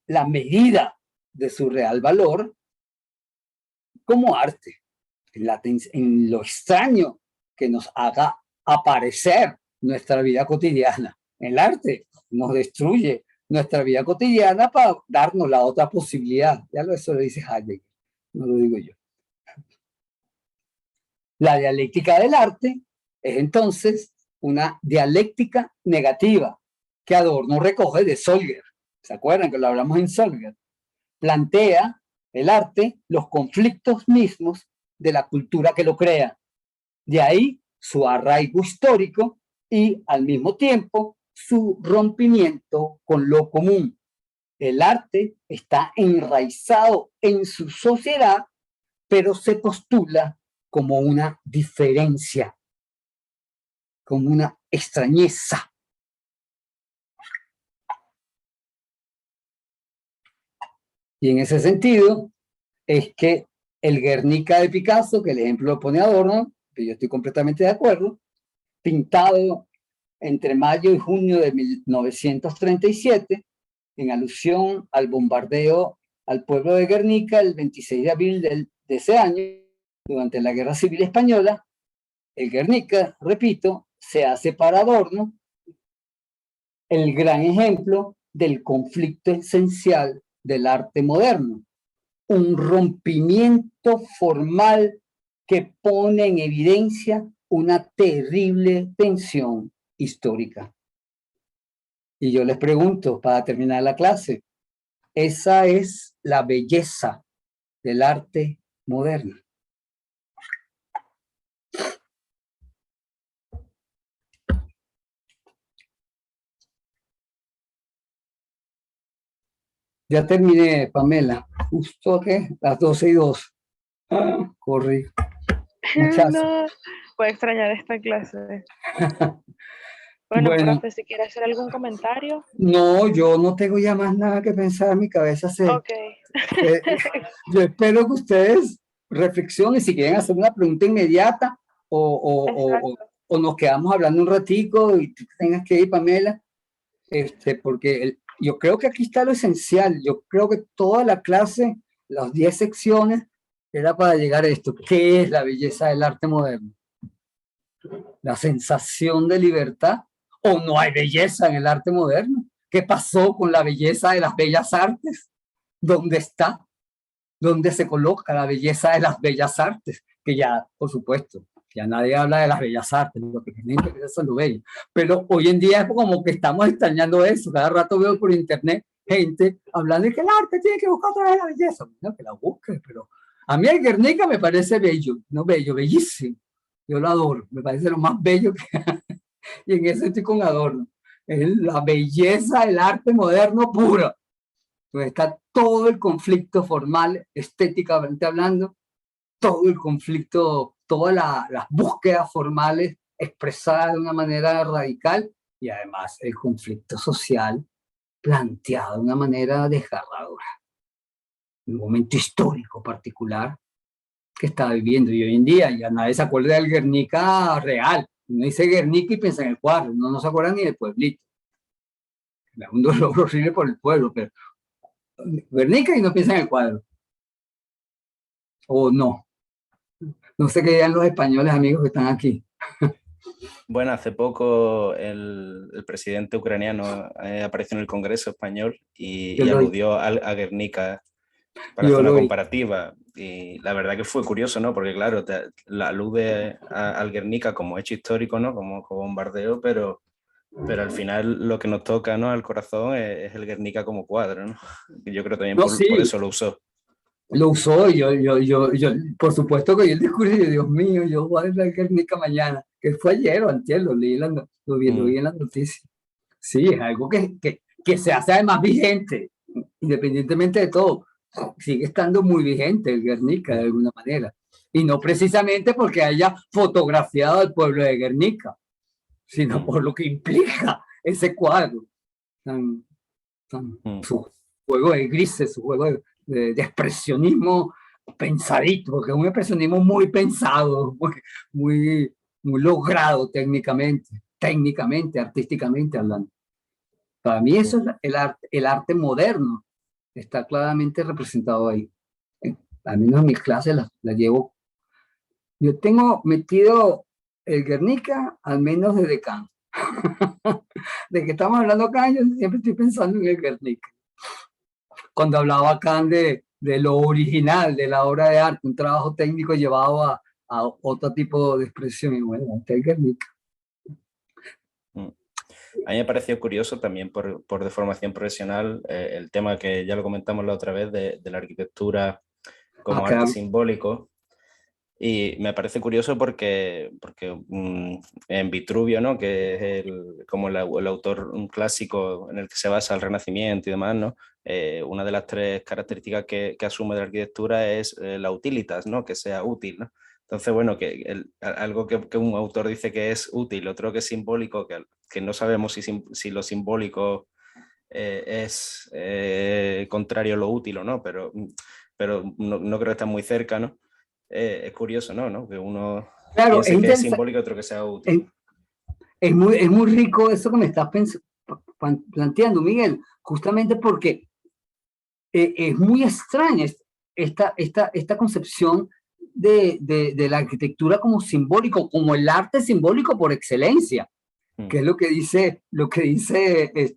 la medida de su real valor como arte, en lo extraño que nos haga aparecer nuestra vida cotidiana. El arte nos destruye nuestra vida cotidiana para darnos la otra posibilidad. Eso lo dice Heidegger, no lo digo yo. La dialéctica del arte es entonces una dialéctica negativa que Adorno recoge de Solger. ¿Se acuerdan que lo hablamos en Solger? Plantea el arte los conflictos mismos de la cultura que lo crea. De ahí su arraigo histórico y al mismo tiempo su rompimiento con lo común. El arte está enraizado en su sociedad, pero se postula como una diferencia, como una extrañeza. Y en ese sentido es que el Guernica de Picasso, que el ejemplo lo pone Adorno, que yo estoy completamente de acuerdo, pintado entre mayo y junio de 1937, en alusión al bombardeo al pueblo de Guernica el 26 de abril de ese año, durante la Guerra Civil Española. El Guernica, repito, se hace para Adorno el gran ejemplo del conflicto esencial del arte moderno, un rompimiento formal que pone en evidencia una terrible tensión histórica. Y yo les pregunto, para terminar la clase, esa es la belleza del arte moderno. Ya terminé, Pamela. Justo que las 12:02. Corrí. No, voy a extrañar esta clase. Bueno, profe, si quiere hacer algún comentario. No, yo no tengo ya más nada que pensar, mi cabeza se... Ok. Yo espero que ustedes reflexionen si quieren hacer una pregunta inmediata o nos quedamos hablando un ratico y tú tengas que ir, Pamela, porque yo creo que aquí está lo esencial. Yo creo que toda la clase, las 10 secciones, era para llegar a esto. ¿Qué es la belleza del arte moderno? La sensación de libertad. ¿O no hay belleza en el arte moderno? ¿Qué pasó con la belleza de las bellas artes? ¿Dónde está? ¿Dónde se coloca la belleza de las bellas artes? Que ya, por supuesto, Ya nadie habla de las bellas artes, lo que me interesa es lo bello. Pero hoy en día es como que estamos extrañando eso. Cada rato veo por internet gente hablando de que el arte tiene que buscar otra vez la belleza. No, que la busque, pero a mí el Guernica me parece bello, no bello, bellísimo. Yo lo adoro, me parece lo más bello que y en eso estoy con Adorno. Es la belleza del arte moderno pura. Entonces está todo el conflicto formal, estéticamente hablando, todo el conflicto, todas las búsquedas formales expresadas de una manera radical y además el conflicto social planteado de una manera desgarradora. Un momento histórico particular que está viviendo y hoy en día ya nadie se acuerda del Guernica real. Uno dice Guernica y piensa en el cuadro, uno no se acuerda ni del pueblito. Es un dolor horrible por el pueblo, pero Guernica y no piensa en el cuadro. O no. No sé qué dirán los españoles amigos que están aquí. Bueno, hace poco el presidente ucraniano apareció en el Congreso español y aludió a Guernica para hacer una comparativa. Y la verdad que fue curioso, ¿no? Porque claro, la alude al Guernica como hecho histórico, ¿no? Como bombardeo, pero al final lo que nos toca, ¿no? Al corazón es el Guernica como cuadro, ¿no? Yo creo también por eso lo usó. Lo usó y yo, por supuesto que yo el discurso de Dios mío, yo voy a ver el Guernica mañana, que fue ayer o antier, lo vi en las noticias. Sí, es algo que se hace además vigente, independientemente de todo. Sigue estando muy vigente el Guernica de alguna manera. Y no precisamente porque haya fotografiado al pueblo de Guernica, sino por lo que implica ese cuadro. Su juego de grises, su juego de expresionismo pensadito, porque es un expresionismo muy pensado, muy logrado técnicamente, artísticamente hablando. Para mí eso es el arte moderno, está claramente representado ahí. Al menos en mis clases la llevo. Yo tengo metido el Guernica al menos desde Kant. De que estamos hablando acá, yo siempre estoy pensando en el Guernica. Cuando hablaba Kant de lo original de la obra de arte, un trabajo técnico llevado a otro tipo de expresión, y bueno, el Guernica. A mí me pareció curioso también por deformación profesional el tema que ya lo comentamos la otra vez de la arquitectura como arte simbólico. Y me parece curioso porque en Vitruvio, ¿no? Que es como el autor un clásico en el que se basa el Renacimiento y demás, ¿no? Una de las tres características que asume de la arquitectura es la utilitas, ¿no? Que sea útil, ¿no? Entonces, bueno, algo que un autor dice que es útil, otro que es simbólico, que no sabemos si lo simbólico es contrario a lo útil o no, pero no creo que esté muy cerca, ¿no? Es curioso, ¿no? Que uno piense que es simbólico y otro que sea útil. Es muy rico eso que me estás planteando, Miguel, justamente porque es muy extraña esta concepción de la arquitectura como simbólico, como el arte simbólico por excelencia, que es lo que dice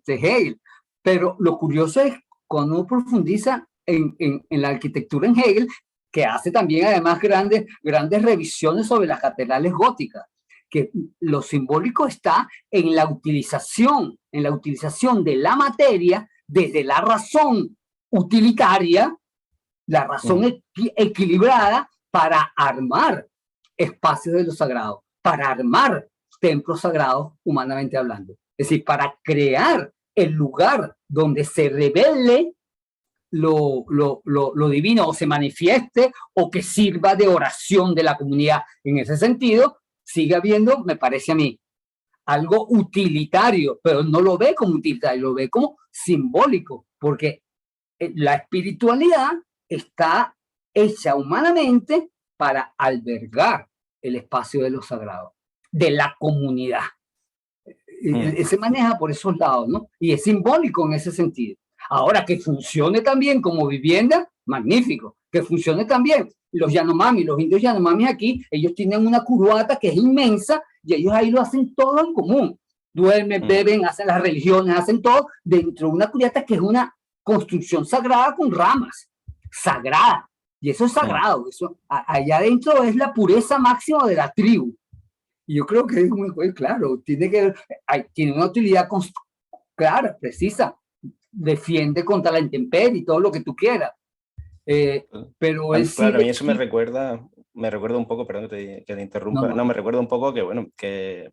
Hegel. Pero lo curioso es cuando uno profundiza en la arquitectura en Hegel, que hace también además grandes revisiones sobre las catedrales góticas, que lo simbólico está en la utilización de la materia desde la razón utilitaria, la razón equilibrada para armar espacios de lo sagrado, para armar templos sagrados humanamente hablando. Es decir, para crear el lugar donde se revele lo divino o se manifieste o que sirva de oración de la comunidad. En ese sentido, sigue habiendo, me parece a mí, algo utilitario, pero no lo ve como utilitario, lo ve como simbólico, porque la espiritualidad está hecha humanamente para albergar el espacio de lo sagrado, de la comunidad. Se maneja por esos lados, ¿no? Y es simbólico en ese sentido. Ahora, que funcione también como vivienda, magnífico. Que funcione también. Los Yanomami, los indios Yanomami aquí, ellos tienen una curuata que es inmensa y ellos ahí lo hacen todo en común. Duermen, beben, hacen las religiones, hacen todo dentro de una curuata que es una construcción sagrada con ramas. Sagrada. Y eso es sagrado, eso, allá adentro es la pureza máxima de la tribu. Y yo creo que es muy claro, tiene una utilidad clara, precisa, defiende contra la intemperie y todo lo que tú quieras. Pero es claro, a mí eso me recuerda un poco, perdón que te interrumpa, me recuerda un poco que, bueno, que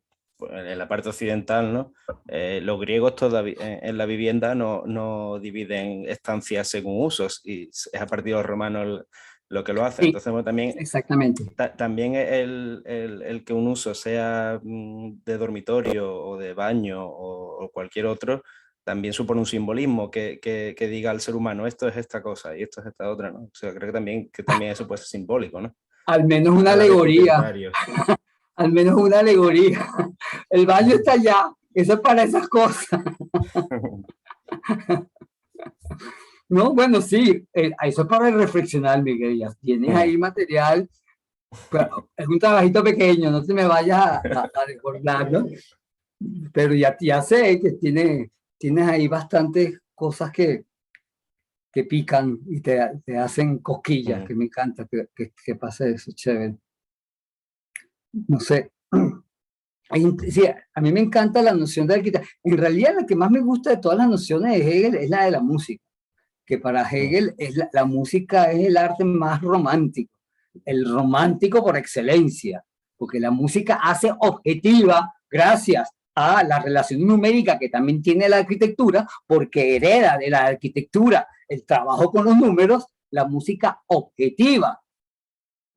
en la parte occidental, ¿no? Los griegos todavía en la vivienda no dividen estancias según usos, y es a partir de los romanos lo que lo hace. Sí, entonces, bueno, también, exactamente. También el que un uso sea de dormitorio o de baño o cualquier otro, también supone un simbolismo que diga al ser humano, esto es esta cosa y esto es esta otra, ¿no? O sea, creo que también eso puede ser simbólico, ¿no? Al menos una alegoría. Al menos una alegoría. El baño está allá, eso es para esas cosas. No, bueno, sí, eso es para reflexionar, Miguel. Ya tienes ahí material. Pero es un trabajito pequeño, no te me vayas a recordar, ¿no? Pero ya sé que tienes ahí bastantes cosas que pican y te hacen cosquillas, que me encanta que pase eso, chévere. No sé. Sí, a mí me encanta la noción de arquitectura. En realidad, la que más me gusta de todas las nociones de Hegel es la de la música, que para Hegel la música es el arte más romántico, el romántico por excelencia, porque la música hace objetiva, gracias a la relación numérica que también tiene la arquitectura, porque hereda de la arquitectura el trabajo con los números, la música objetiva,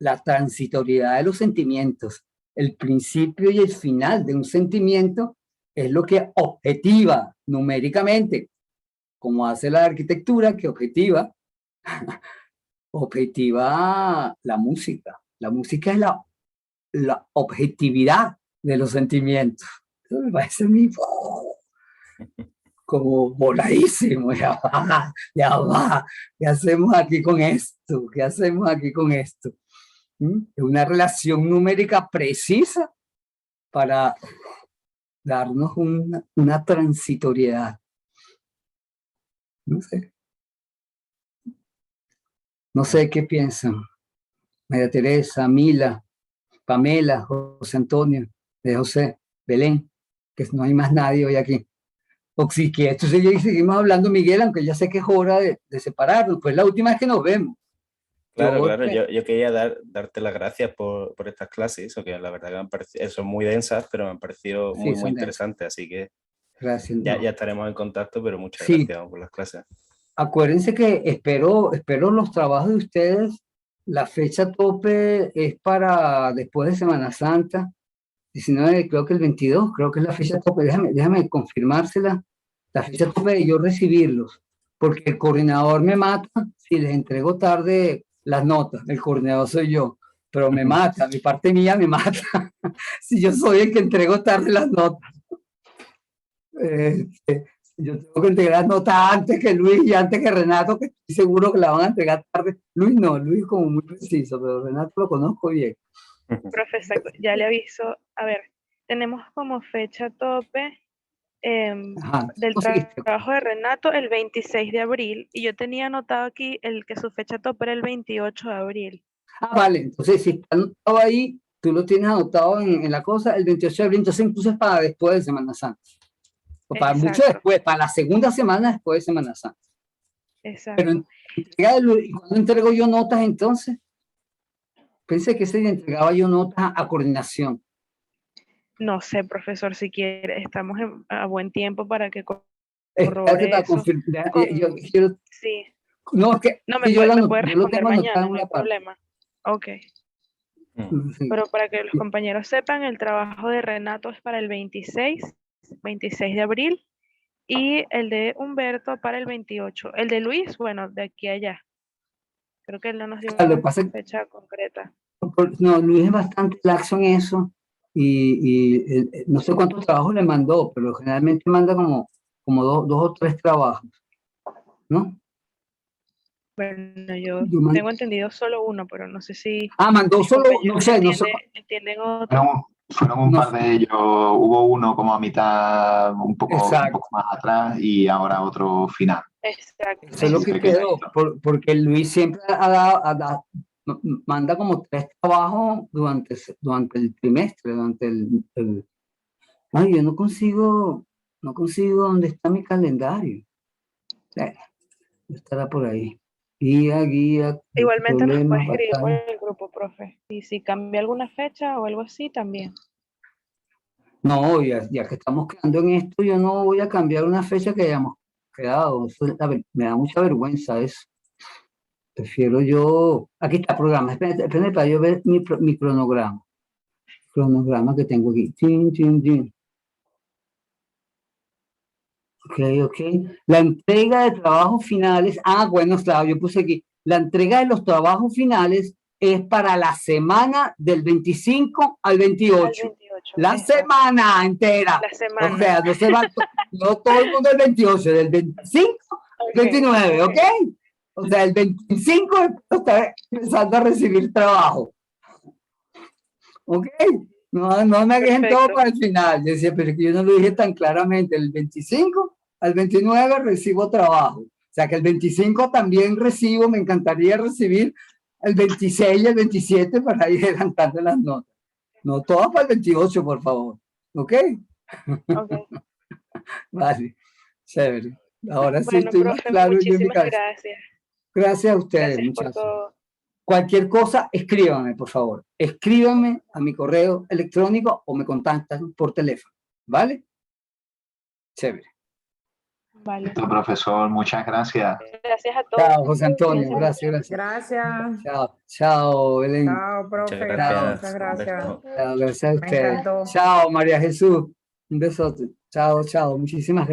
la transitoriedad de los sentimientos, el principio y el final de un sentimiento es lo que objetiva numéricamente, como hace la arquitectura que objetiva la música. La música es la objetividad de los sentimientos. Eso me parece a mí como voladísimo. Ya va. ¿Qué hacemos aquí con esto? ¿Qué hacemos aquí con esto? Es una relación numérica precisa para darnos una transitoriedad. No sé qué piensan. María Teresa, Mila, Pamela, José Antonio, de José, Belén, que no hay más nadie hoy aquí. O si que esto seguimos hablando, Miguel, aunque ya sé que es hora de separarnos, pues la última vez que nos vemos. Claro, yo quería darte las gracias por estas clases, eso que la verdad que me han parecido, son muy densas, pero me han parecido muy interesantes, así que gracias, ya estaremos en contacto, pero muchas gracias por las clases. Acuérdense que espero los trabajos de ustedes. La fecha tope es para después de Semana Santa, 19, creo que el 22, creo que es la fecha tope. Déjame confirmársela. La fecha tope de yo recibirlos, porque el coordinador me mata si les entrego tarde las notas. El coordinador soy yo, pero me mata, mi parte mía me mata si yo soy el que entrego tarde las notas. Yo tengo que entregar las notas antes que Luis y antes que Renato, que estoy seguro que la van a entregar tarde. Luis es como muy preciso, pero Renato lo conozco bien. Profesor, ya le aviso. A ver, tenemos como fecha tope del trabajo de Renato el 26 de abril, y yo tenía anotado aquí que su fecha tope era el 28 de abril. Vale, entonces si está anotado ahí, tú lo tienes anotado en la cosa, el 28 de abril, entonces incluso es para después de Semana Santa. O para mucho después, para la segunda semana después de Semana Santa. Exacto. Pero ¿cuándo entrego yo notas entonces? Pensé que ese día entregaba yo notas a coordinación. No sé, profesor, si quiere, estamos a buen tiempo para que corrobore eso. Yo quiero... Sí. No, es que no, me puede responder mañana, no hay problema. Ok. Sí. Pero para que los compañeros sepan, el trabajo de Renato es para el 26 de abril, y el de Humberto para el 28. El de Luis, bueno, de aquí a allá. Creo que él no nos dio una fecha concreta. No, Luis es bastante laxo en eso, y no sé cuántos trabajos le mandó, pero generalmente manda como dos o tres trabajos, ¿no? Bueno, yo tengo entendido solo uno, pero no sé si... mandó solo, no sé. ¿Entienden otro? No, Fueron un par de ellos, hubo uno como a mitad, un poco más atrás y ahora otro final. Exacto. Eso es lo que quedó, porque Luis siempre manda como 3 trabajos durante el trimestre, Ay, yo no consigo dónde está mi calendario. Estará por ahí. Guía. Igualmente nos puede escribir por el grupo, profe. Y si cambia alguna fecha o algo así, también. No, ya que estamos quedando en esto, yo no voy a cambiar una fecha que hayamos quedado. Me da mucha vergüenza eso. Prefiero yo... Aquí está el programa. Espérate para yo ver mi cronograma. Cronograma que tengo aquí. Ok. La entrega de trabajos finales. Bueno, claro, yo puse aquí. La entrega de los trabajos finales es para la semana del 25 al 28. La semana entera. La semana. O sea, no se va, no todo el mundo el 28, del 25 al 29, ¿ok? O sea, el 25 está empezando a recibir trabajo. ¿Ok? No me dejen todo para el final. Yo decía, pero es que yo no lo dije tan claramente. El 25 al 29 recibo trabajo. O sea, que el 25 también recibo, me encantaría recibir el 26 y el 27 para ir adelantando las notas. No, todas para el 28, por favor. ¿Ok? Ok. Vale, chévere. Ahora sí bueno, estoy profe, más claro. muchísimas gracias. Gracias a ustedes, gracias por muchachos. todo. Cualquier cosa, escríbanme, por favor. Escríbanme a mi correo electrónico o me contactan por teléfono. ¿Vale? Chévere. Vale. Listo, profesor, muchas gracias. Gracias a todos. Chao, José Antonio. Cuídense Gracias. Gracias. Chao, Belén. Chao, profe. Muchas Muchas gracias. gracias. Chao, gracias a Me ustedes. encantó. Chao, María Jesús. Un besote. Chao. Muchísimas gracias.